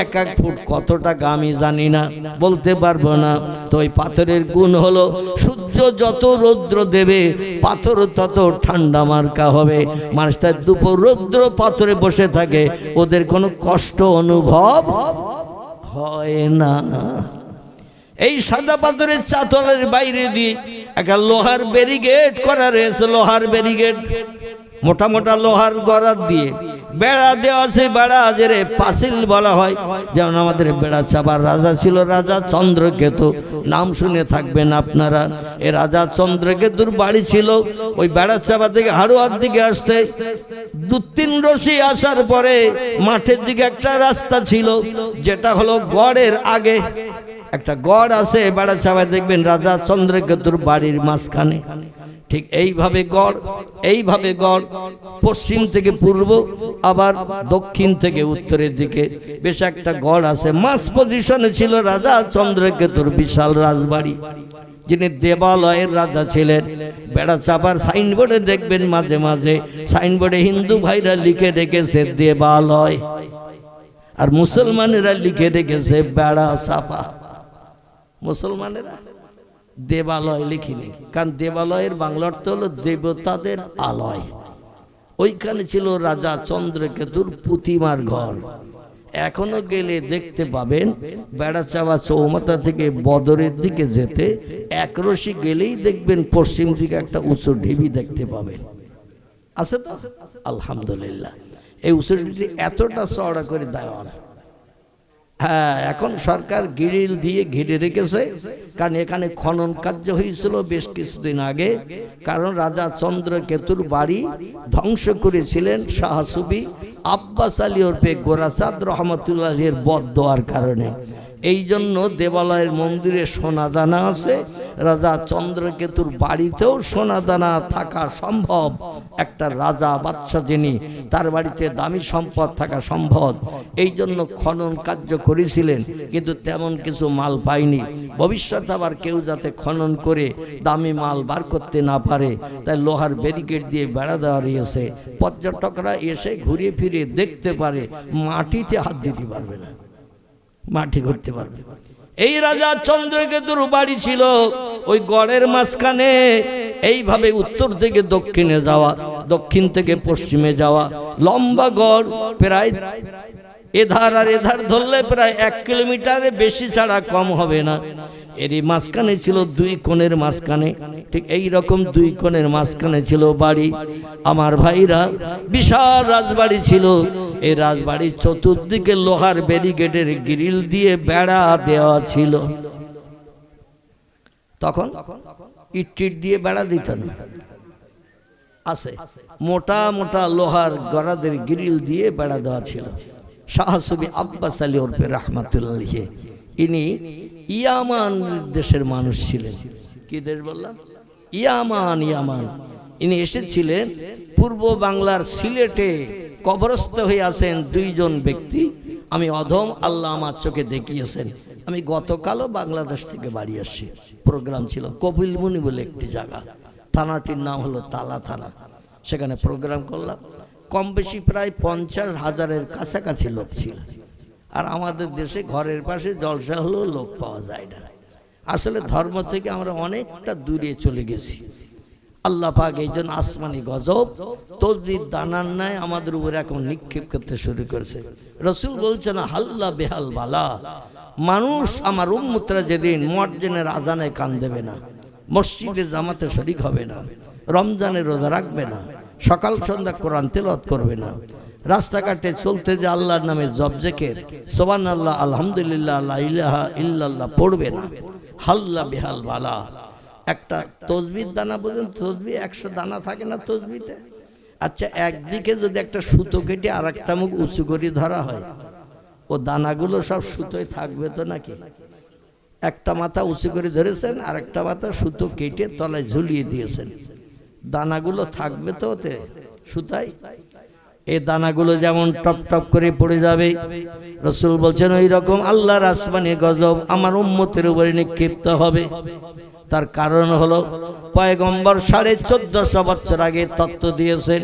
1 ফুট কত টাকা আমি জানি না, বলতে পারবো না। তো ওই পাথরের গুণ হলো সূর্য যত রৌদ্র দেবে পাথর তত ঠান্ডা মার্কা হবে। মানুষ তার দুপুর রৌদ্র পাথরে বসে থাকে, ওদের কোনো কষ্ট অনুভব হয় না। এই সাদা পাথরের চাতওয়ালের বাইরে দিয়ে একটা লোহার ব্যারিকেড করা রয়েছে, লোহার ব্যারিকেড, মোটা মোটা লোহার গরাদ দিয়ে বেড়া দেওয়া আছে, বেড়া জেরে পাঁচিল বলা হয়। যেমন আমাদের বেড়া চাপার রাজা ছিল রাজা চন্দ্রকেতু, নাম শুনে থাকবেন আপনারা। এ রাজা চন্দ্রকেতুর বাড়ি ছিল ওই বেড়া চাপা থেকে হাড়ুয়ার দিকে আসতে 2-3 রশি আসার পরে মাঠের দিকে একটা রাস্তা ছিল, যেটা হলো গড়ের আগে একটা গড় আছে বেড়া চাপায়, দেখবেন রাজা চন্দ্রকেতুর বাড়ির মাঝখানে। ঠিক এইভাবে গড় পশ্চিম থেকে পূর্ব, আবার দক্ষিণ থেকে উত্তরের দিকে বেশ একটা গড় আছে। মাঝ পজিশনে ছিল রাজা চন্দ্রকেতুর বিশাল রাজবাড়ি, যিনি দেবালয়ের রাজা ছিলেন। বেড়া চাপার সাইনবোর্ডে দেখবেন মাঝে মাঝে সাইনবোর্ডে হিন্দু ভাইরা লিখে রেখেছে দেবালয়, আর মুসলমানেরা লিখে রেখেছে বেড়া চাপা। মুসলমানেরা দেবালয় লিখিনি, কারণ দেবালয়ের বাংলা অর্থ হলো দেবতাদের আলয়। ওইখানে ছিল রাজা চন্দ্রকেতুর প্রতিমার ঘর। এখনো গেলে দেখতে পাবেন বেড়াচাপা চৌমাথা থেকে বদরের দিকে যেতে 1 রশি গেলেই দেখবেন পশ্চিম দিকে একটা উঁচু ঢিবি দেখতে পাবেন, আছে তো? আলহামদুলিল্লাহ। এই উঁচু ঢিবিটি এতটা চওড়া করে দেওয়াল। হ্যাঁ, এখন সরকার গ্রিল দিয়ে ঘিরে রেখেছে, কারণ এখানে খনন কার্য হয়েছিল বেশ কিছুদিন আগে। কারণ রাজা চন্দ্রকেতুর বাড়ি ধ্বংস করেছিলেন শাহ সুফি আব্বাস আলী ওরফে গোরাচাঁদ রহমতুল্লাহের বদদোয়ার কারণে। এই জন্য দেবালয়ের মন্দিরে সোনাদানা আছে, রাজা চন্দ্রকেতুর বাড়িতেও সোনাদানা থাকা সম্ভব। একটা রাজা বাদশা যিনি, তার বাড়িতে দামি সম্পদ থাকা সম্ভব। এই জন্য খনন কার্য করেছিলেন, কিন্তু তেমন কিছু মাল পায়নি। ভবিষ্যতে আবার কেউ যাতে খনন করে দামি মাল বার করতে না পারে, তাই লোহার ব্যারিকেড দিয়ে বেড়া দেওয়া রয়েছে। পর্যটকরা এসে ঘুরে ফিরে দেখতে পারে, মাটিতে হাত দিতে পারবে না, মাটি করতে পারবে। এই রাজা চন্দ্রকেতুর বাড়ি ছিল ওই গড়ের মাঝখানে। এইভাবে উত্তর থেকে দক্ষিণে যাওয়া, দক্ষিণ থেকে পশ্চিমে যাওয়া লম্বা গড়, প্রায় এধার আর এধার ধরলে প্রায় 1 কিলোমিটারের বেশি ছাড়া কম হবে না। এরই মাঝখানে ছিল 2 কোণের মাঝখানে, ঠিক এই রকম 2 কোণের মাঝখানে ছিল বাড়ি। আমার ভাইরা, বিশাল রাজবাড়ি ছিল। এই রাজবাড়ির চতুর্দিকে লোহার ব্যারিকেডের গ্রিল দিয়ে বেড়া দেওয়া ছিল। তখন ইট দিয়ে বেড়া দিত না, আছে মোটা মোটা লোহার গড়াদের গ্রিল দিয়ে বেড়া দেওয়া ছিল। শাহ সুফি আব্বাস আলী ওরফে রহমতুল্লাহ, ইনি ইয়ামান দেশের মানুষ ছিলেন। কি দেশ বললাম? ইয়ামান। ইনি এসেছিলেন পূর্ব বাংলার সিলেটে। কবরস্থ হয়ে আছেন 2 জন ব্যক্তি। আমি অধম, আল্লাহ আমার চোখে দেখিয়েছেন। আমি গতকালও বাংলাদেশ থেকে বাড়ি আসছি, প্রোগ্রাম ছিল কপিলমুনি বলে একটি জায়গা, থানাটির নাম হলো তালা থানা। সেখানে প্রোগ্রাম করলাম। কম বেশি প্রায় 50,000-এর কাছাকাছি লোক ছিল। আর আমাদের দেশে ঘরের পাশে জলসা হলেও লোক পাওয়া যায় না। আসলে ধর্ম থেকে আমরা অনেকটা দূরে চলে গেছি। আল্লাহ পাক এই জন্য আসমানি গজব তসবির দানার ন্যায় আমাদের উপর এখন নিক্ষেপ করতে শুরু করেছে। রসুল বলছেন, হাল্লা বেহাল বালা, মানুষ আমার উম্মতরা যেদিন মুয়াজ্জিনের আজানে কান দেবে না, মসজিদে জামাতে শরীক হবে না, রমজানের রোজা রাখবে না, সকাল সন্ধ্যা কোরআন তেলাওয়াত করবে না, রাস্তাঘাটে চলতে যে আল্লাহর নামে জপ জিকির সুবহানাল্লাহ আলহামদুলিল্লাহ লা ইলাহা ইল্লাল্লাহ পড়বে না, হাল্লা বেহাল বালা। একটা তসবির দানা বলুন, তসবি 100 দানা থাকে না তসবিতে? আচ্ছা, একদিকে যদি একটা সুতো কেটে আর একটা মুখ উঁচু করে ধরা হয়, ও দানাগুলো সব সুতোয় থাকবে তো নাকি? একটা মাথা উঁচু করে ধরেছেন, আর একটা মাথা সুতো কেটে তলায় ঝুলিয়ে দিয়েছেন, দানাগুলো থাকবে তো ওতে সুতায়? এই দানাগুলো যেমন টপ টপ করে পড়ে যাবে, রসুল বলছেন ওই রকম আল্লাহর আসমানি গজব আমার উম্মতের উপরে নিক্ষিপ্ত হবে। তার কারণ হলো পয়গম্বর 1450 বছর আগে তত্ত্ব দিয়েছেন।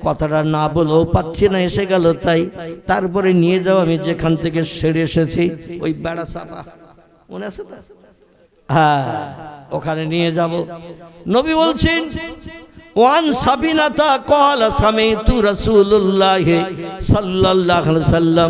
কথাটা না বলেও পাচ্ছি না, এসে গেল তাই। তারপরে নিয়ে যাও, আমি যেখান থেকে সেরে এসেছি ওই বেড়া চাপা, মনে আছে তো? হ্যাঁ, ওখানে নিয়ে যাব। নবী বলছেন ওয়ান সাবিনাতা ক্বালা সামিতু রাসূলুল্লাহ সাল্লাল্লাহু আলাইহি ওয়াসাল্লাম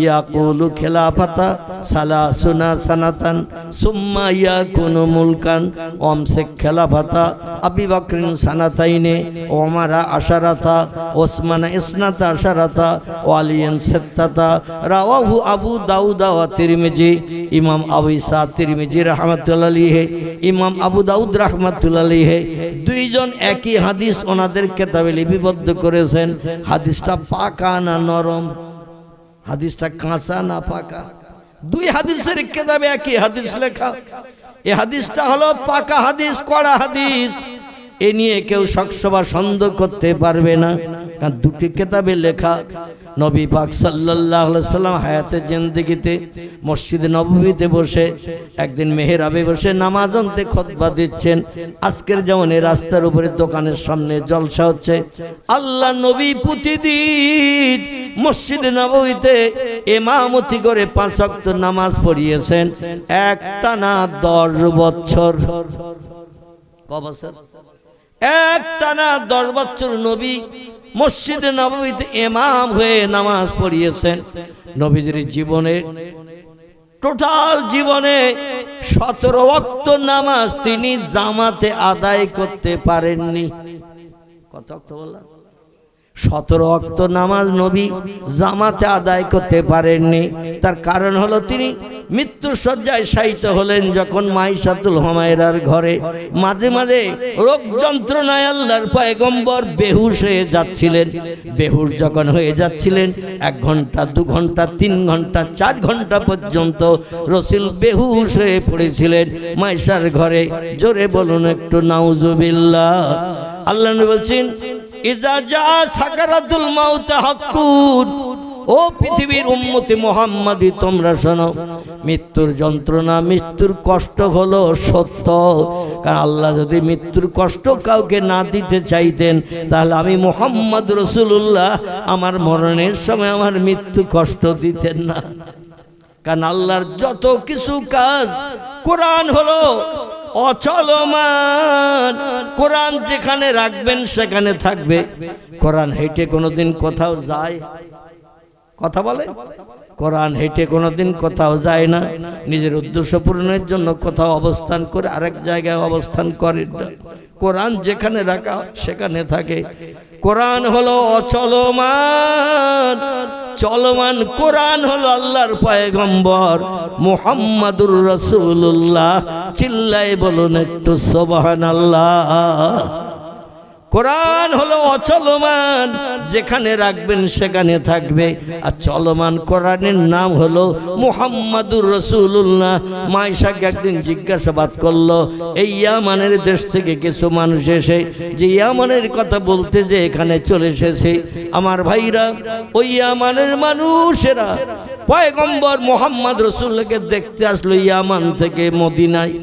ইয়াকুলু খিলাফাতা সালাসুনা সানাতান সুম্মা ইয়াকুনু মুলকান আমসাক খিলাফাতা আবি বকরিন সানাতাইনে ওমরা আশারাতা ওসমান ইসনাতা আশারাতা ওয়া আলিয়ান সিত্তাতা রাওয়াহু আবু দাউদ ওয়া তিরমিজি। ইমাম আবু ঈসা তিরমিজি রাহমাতুল্লাহ আলাইহি, ইমাম আবু দাউদ রাহমাতুল্লাহ আলাইহি দুইজন একই হাদিস ওনাদের কিতাবে লিপিবদ্ধ করেছেন। হাদিসটা পাকা না নরম, হাদিসটা কাঁচা না পাকা, দুই হাদিসের কিতাবে একই হাদিস লেখা। এই হাদিসটা হলো পাকা হাদিস, কড়া হাদিস, এ নিয়ে কেউ শকসভা সন্দেহ করতে পারবে না, কারণ দুটি কিতাবে লেখা। নবী পাক সাল্লাল্লাহু আলাইহি সাল্লাম হায়াতে জিন্দেগিতে মসজিদে নববীতে বসে একদিন মেহরাবে বসে নামাজ অন্তে খুতবা দিচ্ছেন। আজকের যেমন এই রাস্তার উপরে দোকানের সামনে জলসা হচ্ছে, আল্লাহ নবী প্রতিদিন মসজিদে নববীতে ইমামতি করে 5 ওয়াক্ত নামাজ পড়িয়েছেন একটানা 10 বছর। ক বছর? একটানা 10 বছর নবী মসজিদে নববীতে ইমাম হয়ে নামাজ পড়িয়েছেন। নবীজির জীবনে টোটাল জীবনে 17 ওয়াক্ত নামাজ তিনি জামাতে আদায় করতে পারেননি। কত ওয়াক্ত বললাম? 17 ওয়াক্ত নামাজ নবী জামাতে আদায় করতে পারেননি। তার কারণ হলো তিনি মৃত্যুর শয্যায় শায়িত হলেন যখন মাইশাতুল হুমায়রার ঘরে। মাঝে মাঝে রোগ যন্ত্রণায় আল্লাহর পয়গম্বর বেহুশ হয়ে যাচ্ছিলেন। বেহুশ যখন হয়ে যাচ্ছিলেন 1 ঘন্টা 2 ঘন্টা 3 ঘন্টা 4 ঘন্টা পর্যন্ত রাসূল বেহুশ হয়ে পড়েছিলেন মাইশার ঘরে। জোরে বলুন একটু নাউজুবিল্লাহ। আল্লাহ নবী বলছেন ইজা জা সাকারাতুল মাউত হাক্কুন, ও পৃথিবীর উম্মতি মুহাম্মাদি তোমরা শোনো, মৃত্যুর যন্ত্রণা মৃত্যুর কষ্ট হলো সত্য। কারণ আল্লাহ যদি মৃত্যুর কষ্ট কাউকে না দিতে চাইতেন তাহলে আমি মুহাম্মদ রাসূলুল্লাহ আমার মরণের সময় আমার মৃত্যু কষ্ট দিতেন না। কারণ আল্লাহর যত কিছু কাজ, কোরআন হলো অচলমান, কোরআন যেখানে রাখবেন সেখানে থাকবে। কোরআন হেঁটে কোনোদিন কোথাও যায়? কথা বলে? কোরআন হেঁটে কোনোদিন কোথাও যায় না। নিজের উদ্দেশ্য পূরণের জন্য কোথাও অবস্থান করে আরেক জায়গায় অবস্থান করে। কোরআন যেখানে রাখা সেখানে থাকে। কোরআন হলো অচলমান, চলমান কোরআন হলো আল্লাহর পয়গম্বর মুহাম্মাদুর রাসূলুল্লাহ। চিল্লায় বলুন একটু সুবহানাল্লাহ। কোরআন হলো অচলমান, যেখানে রাখবেন সেখানে থাকবে। আর চলমান কোরআনের নাম হলো মুহাম্মাদুর রাসূলুল্লাহ। মাইশাকে একদিন জিজ্ঞাসাবাদ করলো, এই ইয়ামানের দেশ থেকে কিছু মানুষ এসে যে ইয়ামানের কথা বলতে যে এখানে চলে এসেছে। আমার ভাইরা, ওই ইয়ামানের মানুষেরা পয়গম্বর মুহাম্মদ রাসূলকে দেখতে আসলো ইয়ামান থেকে মদিনায়।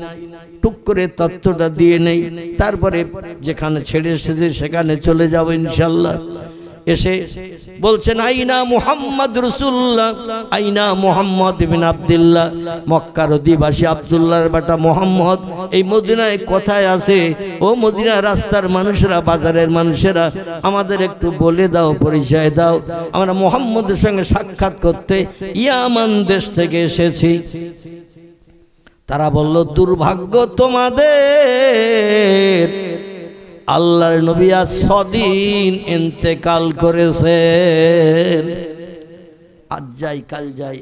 টুক করে তত্ত্বটা দিয়ে নেই, তারপরে যেখানে ছেড়ে এসেছে সেখানে চলে যাব ইনশাল্লাহ। এসে বলছেন আইনা মুহাম্মদ রাসূলুল্লাহ, আইনা মুহাম্মদ ইবনে আব্দুল্লাহ। মক্কার অধিবাসী আব্দুল্লাহর বেটা মুহাম্মদ এই মদিনায় কোথায় আছে? ও মদিনা রাস্তার মানুষেরা, বাজারের মানুষেরা, আমাদের একটু বলে দাও, পরিচয় দাও, আমরা মুহাম্মদের সঙ্গে সাক্ষাৎ করতে ইয়ামান দেশ থেকে এসেছি। তারা বলল, দুর্ভাগ্য তোমাদের, আল্লাহর নবী আজ 6 দিন ইন্তেকাল করেছেন। আজ যাই কাল যাই,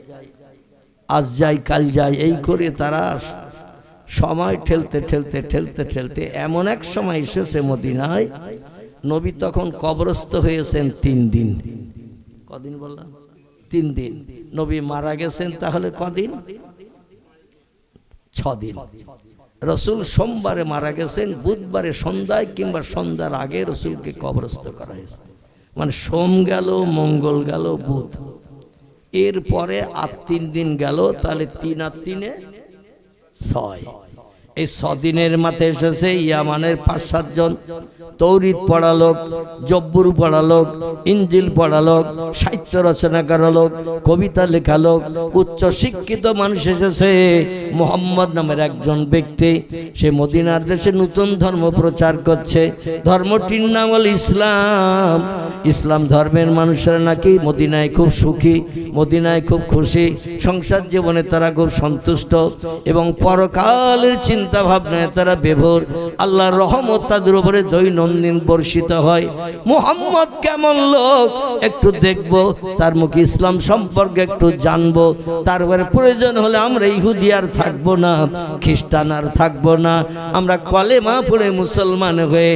আজ যাই কাল যাই, এই করে তারা সময় ঠেলতে ঠেলতে ঠেলতে ঠেলতে এমন এক সময় এসেছে মদিনায়, নবী তখন কবরস্থ হয়েছেন 3 দিন। কদিন বললাম? 3 দিন। নবী মারা গেছেন তাহলে কদিন? 6 দিন। রসুল সোমবারে মারা গেছেন, বুধবারে সন্ধ্যায় কিংবা সন্ধ্যার আগে রসুলকে কবরস্থ করা হয়েছে। মানে সোম গেল, মঙ্গল গেল, বুধ, এরপরে আর 3 দিন গেল, তাহলে 3 আর 3 6। এই 6 দিনের মাথায় এসেছে ইয়ামানের 5-7 জন তৌরিত পড়া লোক, জব্বুর পড়া লোক, ইঞ্জিল পড়া লোক, সাহিত্য রচনা করা লোক, কবিতা লেখা লোক, উচ্চ শিক্ষিত মানুষ এসেছে। মুহাম্মদ নামের একজন ব্যক্তি, সে মদিনার দেশে নতুন ধর্ম প্রচার করছে। ধর্মটির নাম হল ইসলাম। ইসলাম ধর্মের মানুষেরা নাকি মদিনায় খুব সুখী, মদিনায় খুব খুশি, সংসার জীবনে তারা খুব সন্তুষ্ট এবং পরকালের চিন্তা ভাবনায় তারা বিভোর। আল্লাহর রহমত তাদের উপরে দৈনন্দিন বর্ষিত হয়। মুহাম্মদ কেমন লোক একটু দেখব, তার মুখে ইসলাম সম্পর্কে একটু জানবো, তারপরে প্রয়োজন হলে আমরা ইহুদি আর থাকবো না, খ্রিস্টান আর থাকবো না, আমরা কলেমা পড়ে মুসলমান হয়ে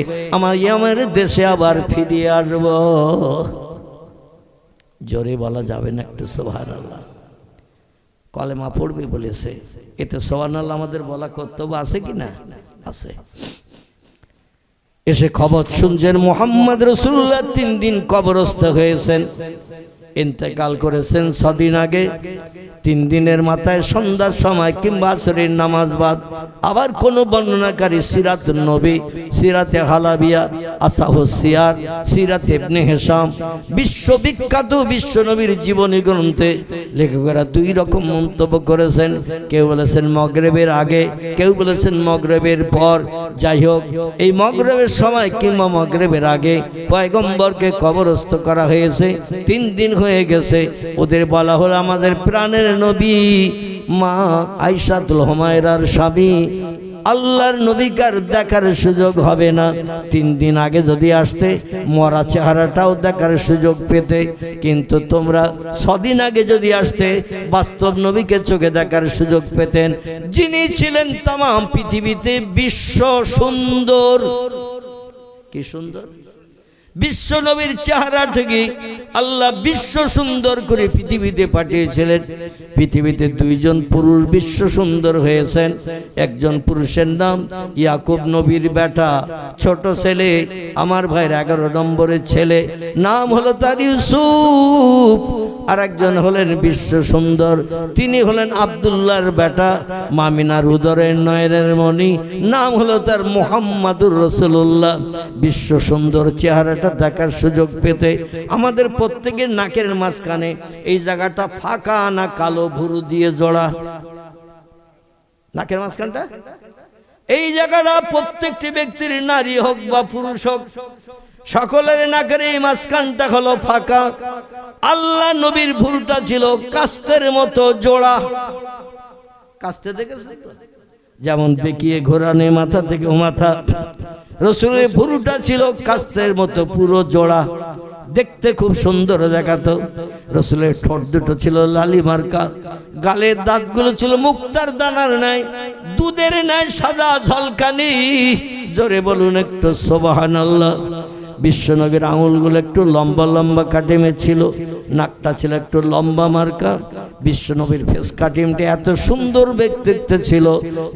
আমার দেশে আবার ফিরিয়ে আসবো। জোরে বলা যাবে না একটু সুবহানাল্লাহ? কলেমা পড়বে বলেছে, এতে সুবহানাল্লাহ আমাদের বলা কর্তব্য আছে কি না? আছে। এসে খবর শুনছেন মুহাম্মদ রাসূলুল্লাহ 3 দিন কবরস্থ হয়েছেন, ইন্তেকাল করেছেন 6 দিন আগে। 3 দিনের মাথায় সন্ধ্যার সময় কিংবা আসরের নামাজ বাদ আবার কোন বর্ণনাকারী সিরাতুন নবী, সিরাতে হালাবিয়া, আসাহুস সিয়ার, সিরাতে ইবনে হিশাম, বিশ্ববিখ্যাত বিশ্বনবীর জীবনী গ্রন্থে লেখকেরা 2 রকম মন্তব্য করেছেন। কেউ বলেছেন মাগরিবের আগে, কেউ বলেছেন মাগরিবের পর। যাই হোক, এই মাগরিবের সময় কিংবা মাগরিবের আগে পয়গম্বরকে কবরস্থ করা হয়েছে। 3 দিন হয়ে গেছে। ওদের বলা হলো আমাদের প্রাণের নবী মা আয়েশাতুল হুমায়রার স্বামী আল্লাহর নবীকার দেখার সুযোগ হবে না। 3 দিন আগে যদি আসতে মরা চেহারাটাও দেখার সুযোগ পেতে, কিন্তু তোমরা 6 দিন আগে যদি আসতে বাস্তব নবীকে চোখে দেখার সুযোগ পেতেন, যিনি ছিলেন তাম পৃথিবীতে বিশ্ব সুন্দর। কি সুন্দর! বিশ্ব নবীর চেহারা থেকে আল্লাহ বিশ্ব সুন্দর করে পৃথিবীতে পাঠিয়েছিলেন। পৃথিবীতে 2 জন পুরুষ বিশ্ব সুন্দর হয়েছেন। একজন পুরুষের নাম ইয়াকুব নবীর বেটা, ছোট ছেলে, আমার ভাইয়ের 11 নম্বরের ছেলে, নাম হলো তার ইউসুফ। আর একজন হলেন বিশ্ব সুন্দর, তিনি হলেন আব্দুল্লাহর বেটা, মামিনার উদরের নয়নের মণি, নাম হলো তার মুহাম্মাদুর রাসূলুল্লাহ। বিশ্ব সুন্দর চেহারাটা দেখার সুযোগ পেতে আমাদের প্রত্যেকের নাকের মাঝখানে এই জায়গাটা ফাঁকা না কালো ভুরু দিয়ে জোড়া? নাকের মাঝখানটা এই জায়গাটা প্রত্যেকটি ব্যক্তির, নারী হোক বা পুরুষ হোক, সকলের নাকের এই মাঝখানটা হলো ফাঁকা। আল্লাহ নবীর ভুরুটা ছিল কাস্তের মতো জোড়া। কাস্তে দেখেছেন তো, যেমন বেঁকিয়ে ঘোরানো মাথা থেকে ও মাথা। রসুলের ভুরুটা ছিল কাস্তের মতো পুরো জোড়া, দেখতে খুব সুন্দর দেখাতো। রসুলের ঠোঁট দুটো ছিল লালি মার্কা, গালের দাঁতগুলো ছিল মুক্তার দানার নাই, দুধের নাই সাদা ঝলকানি। জোরে বলুন একটু সুবহানাল্লাহ। বিশ্বনবীর আঙুলগুলো একটু লম্বা লম্বা কাটিমে ছিল, নাকটা ছিল একটু লম্বা মার্কা। বিশ্বনবীর ফেস কাটিমটা এত সুন্দর ব্যক্তিত্ব ছিল,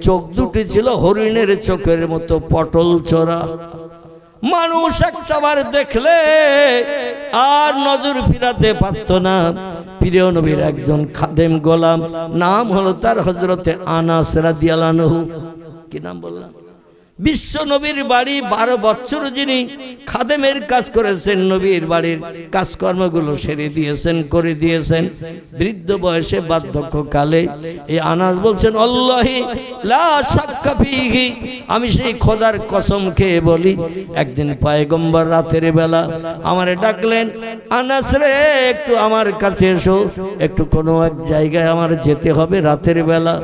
চোখ দুটি ছিল হরিণের চোখের মতো পটল চোরা। মানুষ একটাবার দেখলে আর নজর ফিরাতে পারত না। প্রিয় নবীর একজন খাদেম গোলাম, নাম হলো তার হযরতে আনাস রাদিয়াল্লাহু আনহু। কি নাম বললাম? বিশ্ব নবীর বাড়ি 12 বছর যিনি খাদেমের কাজ করেছেন, নবীর বাড়ির কাজকর্মগুলো সেরে দিয়েছেন, করে দিয়েছেন। বৃদ্ধ বয়সে বার্ধক্যকালে এই আনাস বলছেন, আল্লাহি লা শাক্কা ফীহি, আমি সেই খোদার কসম খেয়ে বলি, একদিন পয়গম্বর রাতের বেলা আমারে ডাকলেন, আনাস রে একটু আমার কাছে এসো, একটু কোনো এক জায়গায় আমার যেতে হবে রাতের বেলা,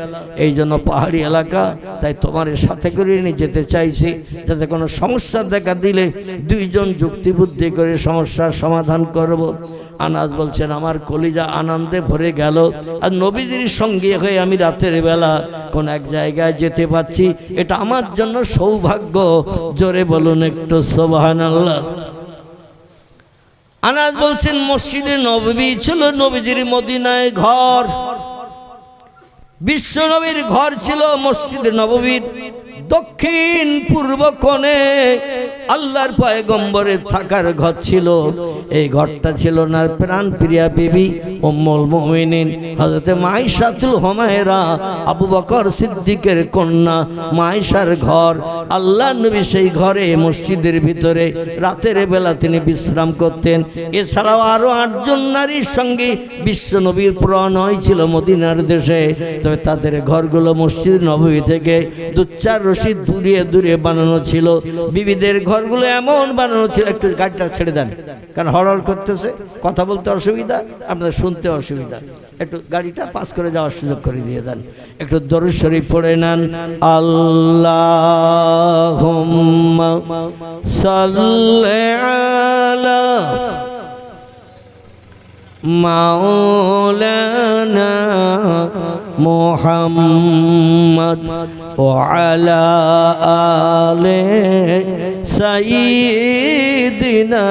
এই জন্য পাহাড়ি এলাকা, তাই তোমার সাথে করে নিয়ে যেতে চাইছি, যাতে কোনো সমস্যা দেখা দিলে 2 জন যুক্তি বুদ্ধি করে সমস্যার সমাধান করব। আনাস বলছেন, আমার কলিজা আনন্দে ভরে গেল, আর নবীজির সঙ্গে হয়ে আমি রাতের বেলা কোন এক জায়গায় যেতে পারছি, এটা আমার জন্য সৌভাগ্য। জোরে বলুন একটু সুবহানাল্লাহ। আনাস বলছেন, মসজিদে নববী ছিল নবীজির মদিনায় ঘর। বিশ্ব নবীর ঘর ছিল মসজিদে নববীর দক্ষিণ পূর্ব কোণে আল্লাহর পয়গম্বরের থাকার ঘর ছিল। এই ঘরটা ছিল না প্রাণ প্রিয়া বিবি উম্মুল মুমিনিন হযরত মাইশাতুল হুমায়রা আবু বকর সিদ্দিকের কন্যা মাইশার ঘর। আল্লাহ নবী সেই ঘরে মসজিদের ভিতরে রাতের বেলা তিনি বিশ্রাম করতেন। এছাড়াও আরো 8 জন নারীর সঙ্গে বিশ্ব নবীর প্রণয় ছিল মদিনার দেশে। তবে তাদের ঘরগুলো মসজিদ নববী থেকে 2-4 রশি দূরে দূরে বানানো ছিল। বিবিদের ঘরগুলো এমন বানানো ছিল, একটু গাড়িটা ছেড়ে দেন কারণ হরহর করতেছে, কথা বলতে অসুবিধা, আপনাদের শুনতে অসুবিধা, একটু গাড়িটা পাস করে যাওয়ার সুযোগ করে দিয়ে দেন। একটু দরুদ শরীফ পড়ে নেন। আল্লাহুম্মা সাল্লি আলা মাওলানা মুহাম্মদ ওয়া আলা আলি সাইয়্যিদিনা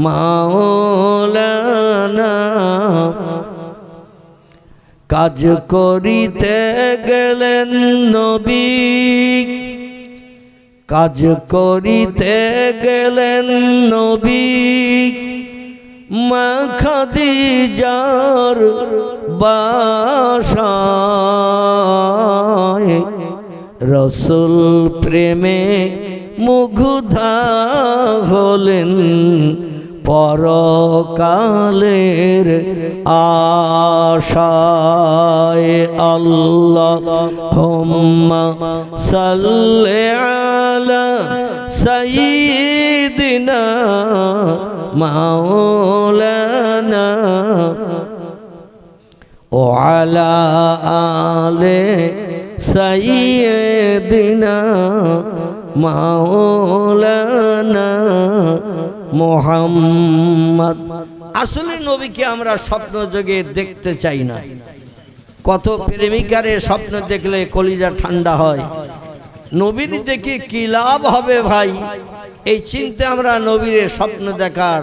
মাওলানা। কাজ করিতে গেলেন নবী, কাজ করিতে গেলেন নবী, মা খাদিজার বাসায়। রসুল প্রেমে মুগ্ধা হলেন, পরকালের আশায়। আল্লাহুম্মা সাল্লি আলা সাইয়্যিদিনা মাওলানা ওয়া আলা আলি সাইয়্যিদিনা মাওলানা মুহাম্মদ। আসলে নবীকে আমরা স্বপ্ন যোগে দেখতে চাই না। কত প্রেমিকারে স্বপ্ন দেখলে কলিজা ঠান্ডা হয়, নবীর দেখে কি লাভ হবে ভাই? এই চিন্তা আমরা নবীর স্বপ্ন দেখার,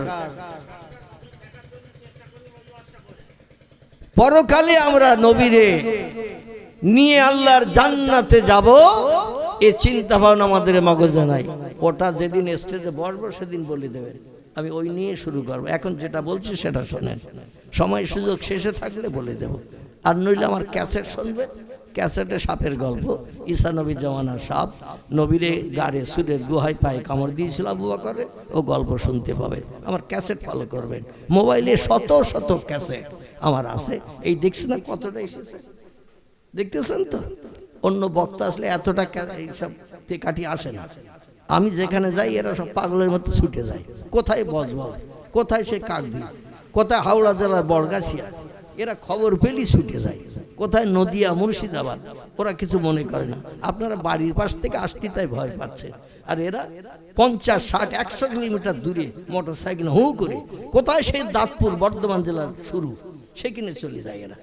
পরকালে আমরা নবীরে নিয়ে আল্লাহর জান্নাতে যাব, এই চিন্তা ভাবনা আমাদের মগজে নাই। ওটা যেদিন স্টেজে বসবো সেদিন বলে দেবেন, আমি ওই নিয়ে শুরু করবো। এখন যেটা বলছি সেটা শোনেন, সময় সুযোগ শেষে থাকলে বলে দেব। আর নইলে আমার ক্যাসেট শুনবে, ক্যাসেটে সাপের গল্প, ঈসা নবীর জমানার সাপ নবীরে গাড়ে সুরের গুহায় পায়ে কামড় দিয়েছিল আবু বকরে, ও গল্প শুনতে পাবেন। আমার ক্যাসেট ফলো করবেন, মোবাইলে শত শত ক্যাসেট আমার আছে। এই দেখছেন না কতটা এসেছে, দেখতেছেন তো? অন্য বক্তা আসলে এতটা এইসব কাটি আসে না। আমি যেখানে যাই এরা সব পাগলের মতো ছুটে যায়, কোথায় বজবজ, কোথায় সে কাকদি, কোথায় হাওড়া জেলার বড়গাছিয়া, এরা খবর পেলেই ছুটে যায়। কোথায় নদিয়া মুর্শিদাবাদ, ওরা কিছু মনে করে না। আপনারা বাড়ির পাশ থেকে আসতে তাই ভয় পাচ্ছে, আর এরা 50, 60, 100 কিলোমিটার দূরে মোটর সাইকেল হু করে কোথায় সেই দাঁতপুর বর্ধমান জেলার শুরু, সেখানে চলে যায় এরা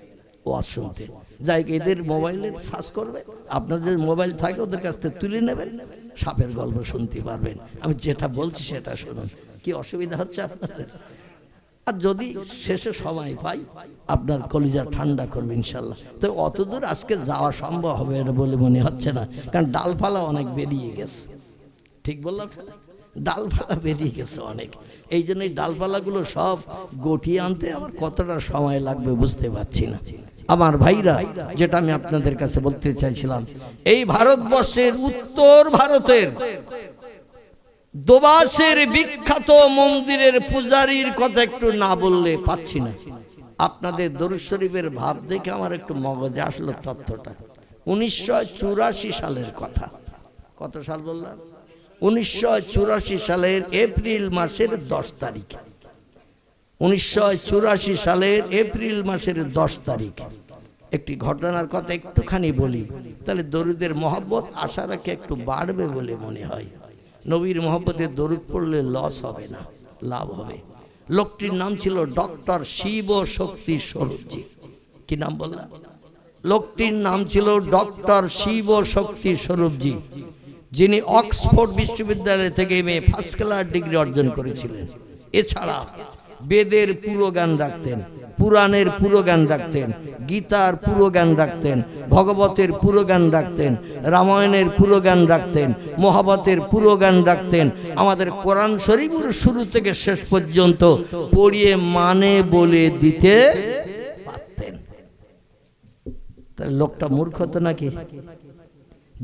ওয়াজ শুনতে। যাই এদের মোবাইলে সার্চ করবে, আপনাদের মোবাইল থাকে ওদের কাছ থেকে তুলে নেবেন, সাপের গল্প শুনতে পারবেন। আমি যেটা বলছি সেটা শুনুন, কি অসুবিধা হচ্ছে আপনাদের? আর যদি শেষে সময় পাই আপনার কলিজা ঠান্ডা করবে ইনশাল্লাহ। তো অতদূর আজকে যাওয়া সম্ভব হবে এটা বলে মনে হচ্ছে না, কারণ ডালপালা অনেক বেরিয়ে গেছে। ঠিক বললাম? ডালপালা বেরিয়ে গেছে অনেক, এই জন্য এই ডালপালাগুলো সব গটিয়ে আনতে আমার কতটা সময় লাগবে বুঝতে পারছি না। আমার ভাইরা, যেটা আমি আপনাদের কাছে বলতে চাইছিলাম, এই ভারতবর্ষের উত্তর ভারতের দোবাসের বিখ্যাত মন্দিরের পূজারীর কথা একটু না বললে পাচ্ছি না। আপনাদের দরুদ শরীফের ভাব দেখে আমার একটু মগজে আসলো তথ্যটা। 1984 সালের কথা। কত সাল বললাম? 1984 সালের এপ্রিল মাসের 10 তারিখ। 1984 সালের এপ্রিল মাসের 10 তারিখ একটি ঘটনার কথা একটুখানি বলি, তাহলে দরুদের মহব্বত আশা রাখে একটু বাড়বে বলে মনে হয়। নবীর মহব্বতে দরুদ পড়লে লস হবে না, লাভ হবে। লোকটির নাম ছিল ডক্টর শিব শক্তি স্বরূপজি। কি নাম বললাম? লোকটির নাম ছিল ডক্টর শিব শক্তি স্বরূপজি, যিনি অক্সফোর্ড বিশ্ববিদ্যালয় থেকে ফার্স্ট ক্লাস ডিগ্রি অর্জন করেছিলেন। এছাড়া বেদের পুরো জ্ঞান রাখতেন, পুরাণের পুরো জ্ঞান রাখতেন, গীতার পুরো জ্ঞান রাখতেন, ভগবতের পুরো জ্ঞান রাখতেন, রামায়ণের পুরো জ্ঞান রাখতেন, মহাভারতের পুরো জ্ঞান রাখতেন। আমাদের কোরআন শরীফের শুরু থেকে শেষ পর্যন্ত পড়িয়ে মানে বলে দিতে পারতেন। তাহলে লোকটা মূর্খ তো নাকি?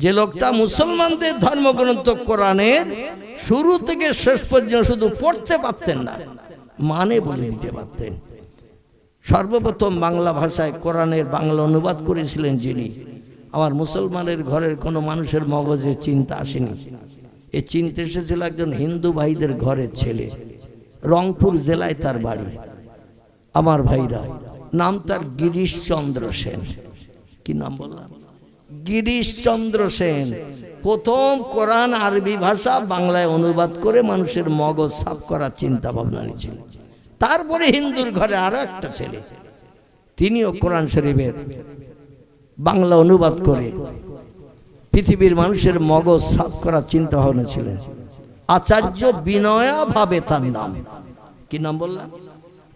যে লোকটা মুসলমানদের ধর্মগ্রন্থ কোরআনের শুরু থেকে শেষ পর্যন্ত শুধু পড়তে পারতেন না, মানে বলে দিতে পারতেন। সর্বপ্রথম বাংলা ভাষায় কোরআনের বাংলা অনুবাদ করেছিলেন যিনি, আমার মুসলমানের ঘরের কোনো মানুষের মগজে চিন্তা আসেনি। এই চিন্তা এসেছিল একজন হিন্দু ভাইদের ঘরের ছেলে, রংপুর জেলায় তার বাড়ি। আমার ভাইরা, নাম তার গিরিশচন্দ্র সেন। কি নাম বললাম? গিরিশচন্দ্র সেন প্রথম কোরআন আরবি ভাষা বাংলায় অনুবাদ করে মানুষের মগজ সাফ করার চিন্তা ভাবনা নিয়েছিল। তারপরে হিন্দুর ঘরে আরো একটা ছেলে, তিনিও কোরআন শরীফের বাংলা অনুবাদ করে পৃথিবীর মানুষের মগজ সাফ করার চিন্তা ভাবনা ছিলেন। আচার্য বিনয়া ভাবে তার নাম। কি নাম বললাম?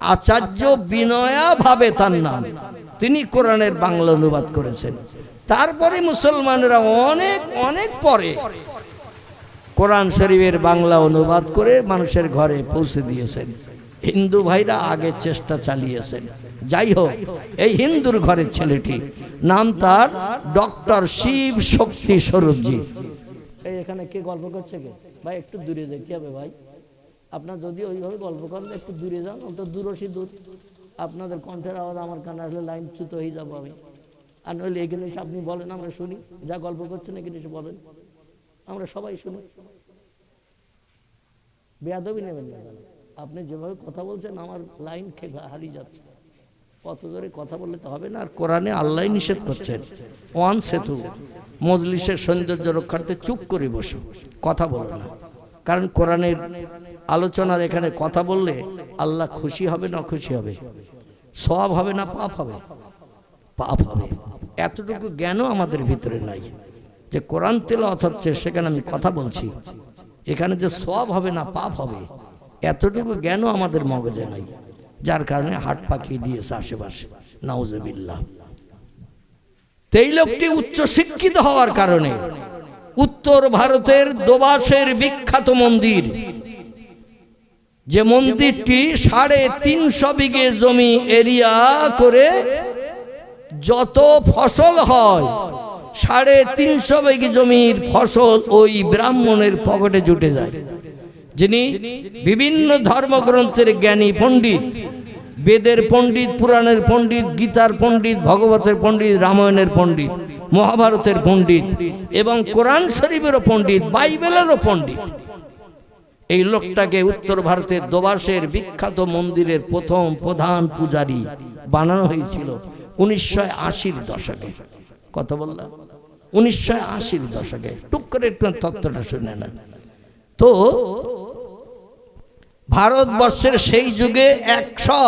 আচার্য বিনয়া ভাবে তার নাম। তিনি কোরআনের বাংলা অনুবাদ করেছেন। তারপরে মুসলমানেরা অনেক অনেক পরে কোরআন শরীফের বাংলা অনুবাদ করে মানুষের ঘরে পৌঁছে দিয়েছেন। হিন্দু ভাইরা আগে চেষ্টা চালিয়েছেন। যাই হোক, এই হিন্দুর ঘরের ছেলেটি, নাম তার ডক্টর শিব শক্তি স্বরূপজি। এই এখানে কে গল্প করছে? কে ভাই? একটু দূরে যেতে হবে ভাই। আপনার যদি ওইভাবে গল্প করেন একটু দূরে যান, অত দূরসী দূর। আপনাদের কণ্ঠের আওয়াজ আমার কানে আসলে লাইন চ্যুত হয়ে যাবো আমি। আর নইলে এখানে এসে আপনি বলেন, আমরা শুনি। যা গল্প করছেন এখানে এসে বলেন, আমরা সবাই শুনি। বেয়াদবি নেবেন না। আপনি যেভাবে কথা বলছেন আমার লাইন হারিয়ে যাচ্ছে। কত জোরে কথা বললে তো হবে না। আর কোরআনে আল্লাহ নিষেধ করছেন, ওয়ান সেতু মজলিসের সৌন্দর্য রক্ষার্থে চুপ করে বসো, কথা বলো না। কারণ কোরআনের আলোচনার এখানে কথা বললে আল্লাহ খুশি হবে না খুশি হবে? সওয়াব হবে না পাপ হবে? পাপ হবে। এতটুকু জ্ঞানও আমাদের ভিতরে নাই যে কোরআন তেলাওয়াত হচ্ছে সেখানে আমি কথা বলছি, এখানে যে সওয়াব হবে না পাপ হবে, এতটুকু জ্ঞানও আমাদের মগজে নাই। যার কারণে হাট পাকিয়ে দিয়েছে আশেপাশে, নাউজুবিল্লাহ। এই লোকটি উচ্চ শিক্ষিত হওয়ার কারণে উত্তর ভারতের দোবাসের বিখ্যাত মন্দির, যে মন্দিরটি 350 বিঘে জমি এরিয়া করে যত ফসল হয় 350 বিঘে জমির ফসল ওই ব্রাহ্মণের পকেটে জুটে যায়, যিনি বিভিন্ন ধর্মগ্রন্থের জ্ঞানী পণ্ডিত, বেদের পণ্ডিত, পুরাণের পণ্ডিত, গীতার পণ্ডিত, ভগবতের পণ্ডিত, রামায়ণের পণ্ডিত, মহাভারতের পণ্ডিত এবং কোরআন শরীফেরও পণ্ডিত, বাইবেলেরও পণ্ডিত। এই লোকটাকে উত্তর ভারতের দোবাসের বিখ্যাত মন্দিরের প্রথম প্রধান পূজারী বানানো হয়েছিল 1980-র দশকে। কত বললাম? 1980-র দশকে। টুক করে একটু তত্ত্বটা শুনে নেন তো। ভারতবর্ষের সেই যুগে 100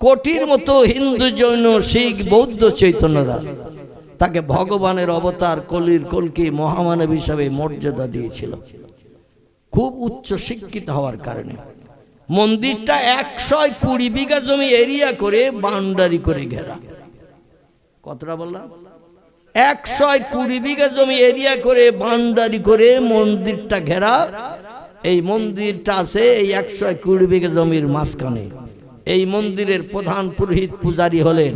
কোটির মতো হিন্দু, জৈন, শিখ, বৌদ্ধ চৈতন্যরা তাকে ভগবানের অবতার, কলির কলকি মহামানব হিসাবে মর্যাদা দিয়েছিল। খুব উচ্চ শিক্ষিত হওয়ার কারণে মন্দিরটা 120 বিঘা জমি এরিয়া করে বাউন্ডারি করে ঘেরা। কতটা বললাম? 120 বিঘা জমি এরিয়া করে বাউন্ডারি করে মন্দিরটা ঘেরা। এই মন্দিরটা আছে এই 120 বিঘা জমির মাঝখানে। এই মন্দিরের প্রধান পুরোহিত পূজারী হলেন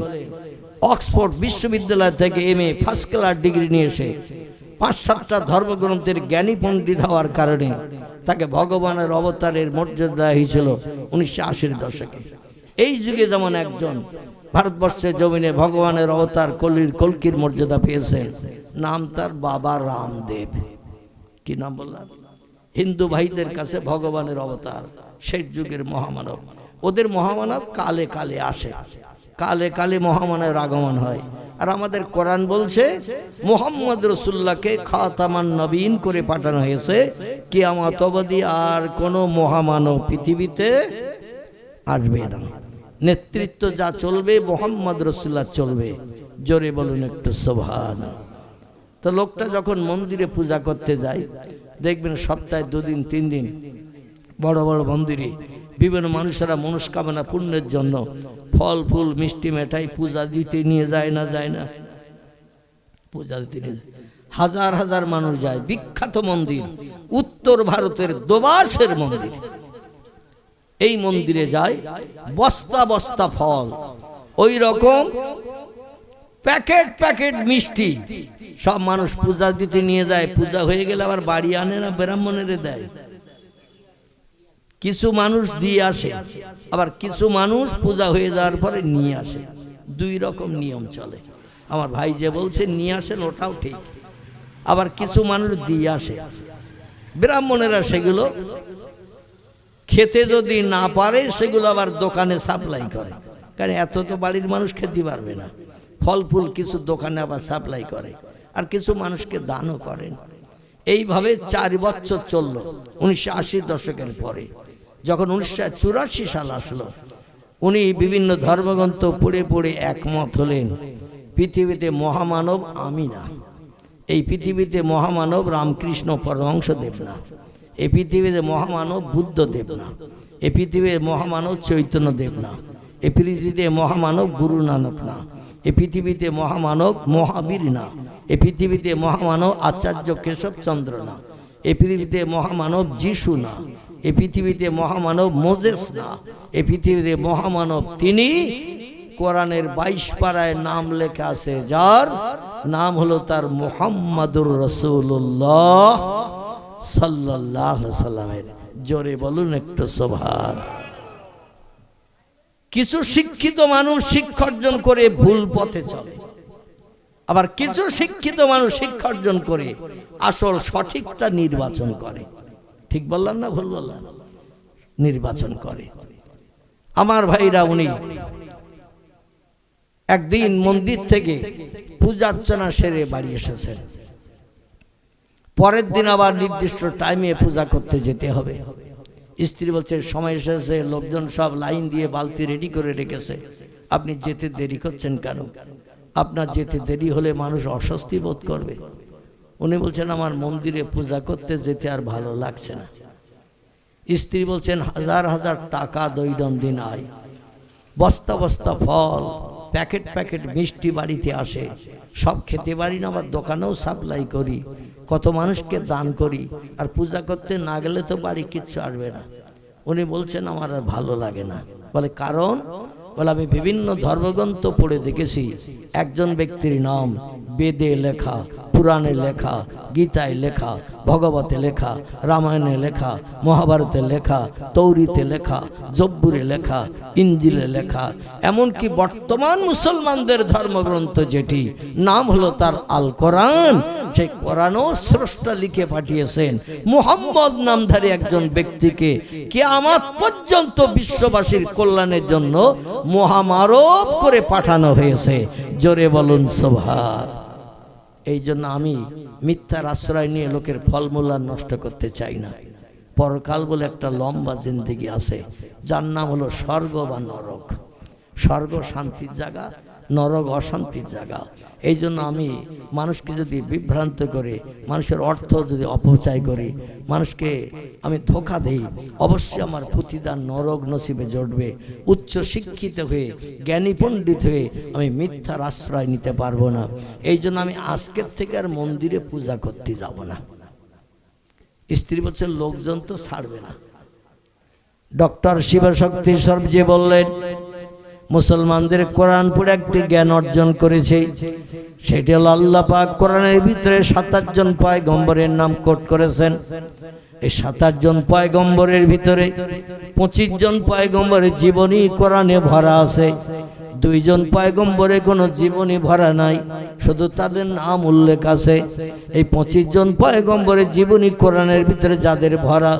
অক্সফোর্ড বিশ্ববিদ্যালয় থেকে MA ফার্স্ট ক্লাস ডিগ্রি নিয়ে এসে 5-7টা ধর্মগ্রন্থের জ্ঞানী পণ্ডিত হওয়ার কারণে তাকে ভগবানের অবতারের মর্যাদা হয়েছিল 1980-র দশকে। এই যুগে যেমন একজন ভারতবর্ষের জমিনে ভগবানের অবতার, কলির কলকির মর্যাদা পেয়েছেন, নাম তার বাবা রামদেব। কি নাম বললাম? হিন্দু ভাইদের কাছে ভগবানের অবতার, শেষ যুগের মহামানব। ওদের মহামানব কালে কালে আসে, কালে কালে মহামানবের আগমন হয়। আর আমাদের কোরআন বলছে মুহাম্মদ রাসূলুল্লাহকে খাতামান নবীন করে পাঠানো হয়েছে, কিয়ামত অবধি আর কোনো মহামানব পৃথিবীতে আসবে না। নেতৃত্ব যা চলবে মুহাম্মদ রাসূলুল্লাহ চলবে। জোরে বলুন একটু সুবহানাল্লাহ। তো লোকটা যখন মন্দিরে পূজা করতে যায়, দেখবেন সপ্তাহে 2 দিন 3 দিন বড় বড় মন্দিরে বিভিন্ন মানুষেরা মনস্কামনা পূর্ণের জন্য ফল ফুল মিষ্টি মিঠাই পূজা দিতে নিয়ে যায় না পূজা দিতে নিয়ে যায়। হাজার হাজার মানুষ যায়। বিখ্যাত মন্দির উত্তর ভারতের দোবাসের মন্দির, এই মন্দিরে যায় বস্তা বস্তা ফল, ওই রকম প্যাকেট প্যাকেট মিষ্টি সব মানুষ পূজা দিতে নিয়ে যায়। পূজা হয়ে গেলে আবার বাড়ি আনে না, ব্রাহ্মণের দেয়। কিছু মানুষ দিয়ে আসে, আবার কিছু মানুষ পূজা হয়ে যাওয়ার পরে নিয়ে আসে। দুই রকম নিয়ম চলে। আমার ভাই যে বলছে নিয়ে আসেন ওটাও ঠিক, আবার কিছু মানুষ দিয়ে আসে। ব্রাহ্মণেরা সেগুলো খেতে যদি না পারে সেগুলো আবার দোকানে সাপ্লাই করে, কারণ এত তো বাড়ির মানুষ খেতে পারবে না। ফল ফুল কিছু দোকানে আবার সাপ্লাই করে, আর কিছু মানুষকে দানও করেন। এইভাবে 4 বছর চলল। 1980 দশকের পরে যখন 1984 সাল আসলো, উনি বিভিন্ন ধর্মগ্রন্থ পড়ে পড়ে একমত হলেন পৃথিবীতে মহামানব আমি না, এই পৃথিবীতে মহামানব রামকৃষ্ণ পরমহংসদেব না, এই পৃথিবীতে মহামানব বুদ্ধদেব না, এই পৃথিবীর মহামানব চৈতন্যদেব না, এই পৃথিবীতে মহামানব গুরু নানক না, এই পৃথিবীতে মহামানব মহাবীর না, এই পৃথিবীতে মহামানব আচার্য কেশবচন্দ্র না, এই পৃথিবীতে মহামানব যিশু না, এই পৃথিবীতে মহামানব মোজেস না, এই পৃথিবীতে মহামানব তিনি। কোরআনের 22 পারায় নাম লেখা আছে, যার নাম হলো তার মুহাম্মাদুর রাসূলুল্লাহ সাল্লাল্লাহু আলাইহি সাল্লামের। জোরে বলুন একটু সুবহান। কিছু শিক্ষিত মানুষ শিক্ষা অর্জন করে ভুল পথে চলে, আবার কিছু শিক্ষিত মানুষ শিক্ষা অর্জন করে আসল সঠিকটা নির্বাচন করে। ঠিক বললাম না ভুল বললাম? নির্বাচন করে। আমার ভাইরা, উনি একদিন মন্দির থেকে পূজা অর্চনা সেরে বাড়ি এসেছেন। পরের দিন আবার নির্দিষ্ট টাইমে পূজা করতে যেতে হবে। স্ত্রী বলছে সময় এসেছে, লোকজন সব লাইন দিয়ে বালতি রেডি করে রেখেছে, আপনি যেতে দেরি করছেন কেন? আপনার যেতে দেরি হলে মানুষ অস্বস্তি বোধ করবে। উনি বলছেন আমার মন্দিরে পূজা করতে যেতে আর ভালো লাগছে না। স্ত্রী বলছেন হাজার হাজার টাকা দৈনন্দিন আয়, বস্তা বস্তা ফল, প্যাকেট প্যাকেট মিষ্টি বাড়িতে আসে, সব খেতে পারি না, আবার দোকানেও সাপ্লাই করি, কত মানুষকে দান করি, আর পূজা করতে না গেলে তো বাড়ি কিচ্ছু আসবে না। উনি বলছেন আমার আর ভালো লাগে না। বলে কারণ? বলে আমি বিভিন্ন ধর্মগ্রন্থ পড়ে দেখেছি, একজন ব্যক্তির নাম বেদে লেখা, পুরাণে লেখা, গীতায় লেখা, ভগবতে লেখা, রামায়ণে লেখা, মহাভারতে লেখা, তৌরিতে লেখা, জব্বুরে লেখা, ইঞ্জিলে লেখা, এমনকি বর্তমান মুসলমানদের ধর্মগ্রন্থ যেটি নাম হলো তার আল কোরআন, সেই কোরআনও স্রষ্টা লিখে পাঠিয়েছেন মুহাম্মদ নামধারী একজন ব্যক্তিকে কিয়ামত পর্যন্ত বিশ্ববাসীর কল্যাণের জন্য মহামানব করে পাঠানো হয়েছে। জোরে বলুন সুবহান। এই জন্য আমি মিথ্যার আশ্রয় নিয়ে লোকের ফলমূল আর নষ্ট করতে চাই না। পরকাল বলে একটা লম্বা জিন্দেগি আছে, যার নাম হলো স্বর্গ বা নরক। স্বর্গ শান্তির জায়গা, নরক অশান্তির জায়গা। এই জন্য আমি মানুষকে যদি বিভ্রান্ত করে, মানুষের অর্থ যদি অপচয় করি, মানুষকে আমি ধোঁকা দেই, অবশ্যই আমার প্রতিদান নরক নসিবে জড়বে। উচ্চ শিক্ষিত হয়ে, জ্ঞানী পণ্ডিত হয়ে আমি মিথ্যার আশ্রয় নিতে পারবো না। এই জন্য আমি আজকের থেকে আর মন্দিরে পূজা করতে যাব না। স্ত্রী বলছে লোকজন তো ছাড়বে না। ডক্টর শিবশক্তি সর্বজি বললেন মুসলমানদের কোরআন পড়ে একটি জ্ঞান অর্জন করেছে, সেটি হল আল্লাহ পাক কোরআনের ভিতরে 27 জন পয়গম্বরের নাম কোট করেছেন। এই 27 জন পয়গম্বরের ভিতরে 25 জন পয়গম্বরের জীবনী কোরআনে ভরা আছে, 2 জন পয়গম্বরে কোনো জীবনী ভরা নাই, শুধু তাদের নাম উল্লেখ আছে। এই 25 জন পয়গম্বরের জীবনী কোরআনের ভিতরে যাদের ভরা,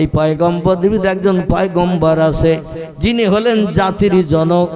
এই পয়গম্বরদের ভিতরে একজন পয়গম্বর আছে যিনি হলেন জাতির জনক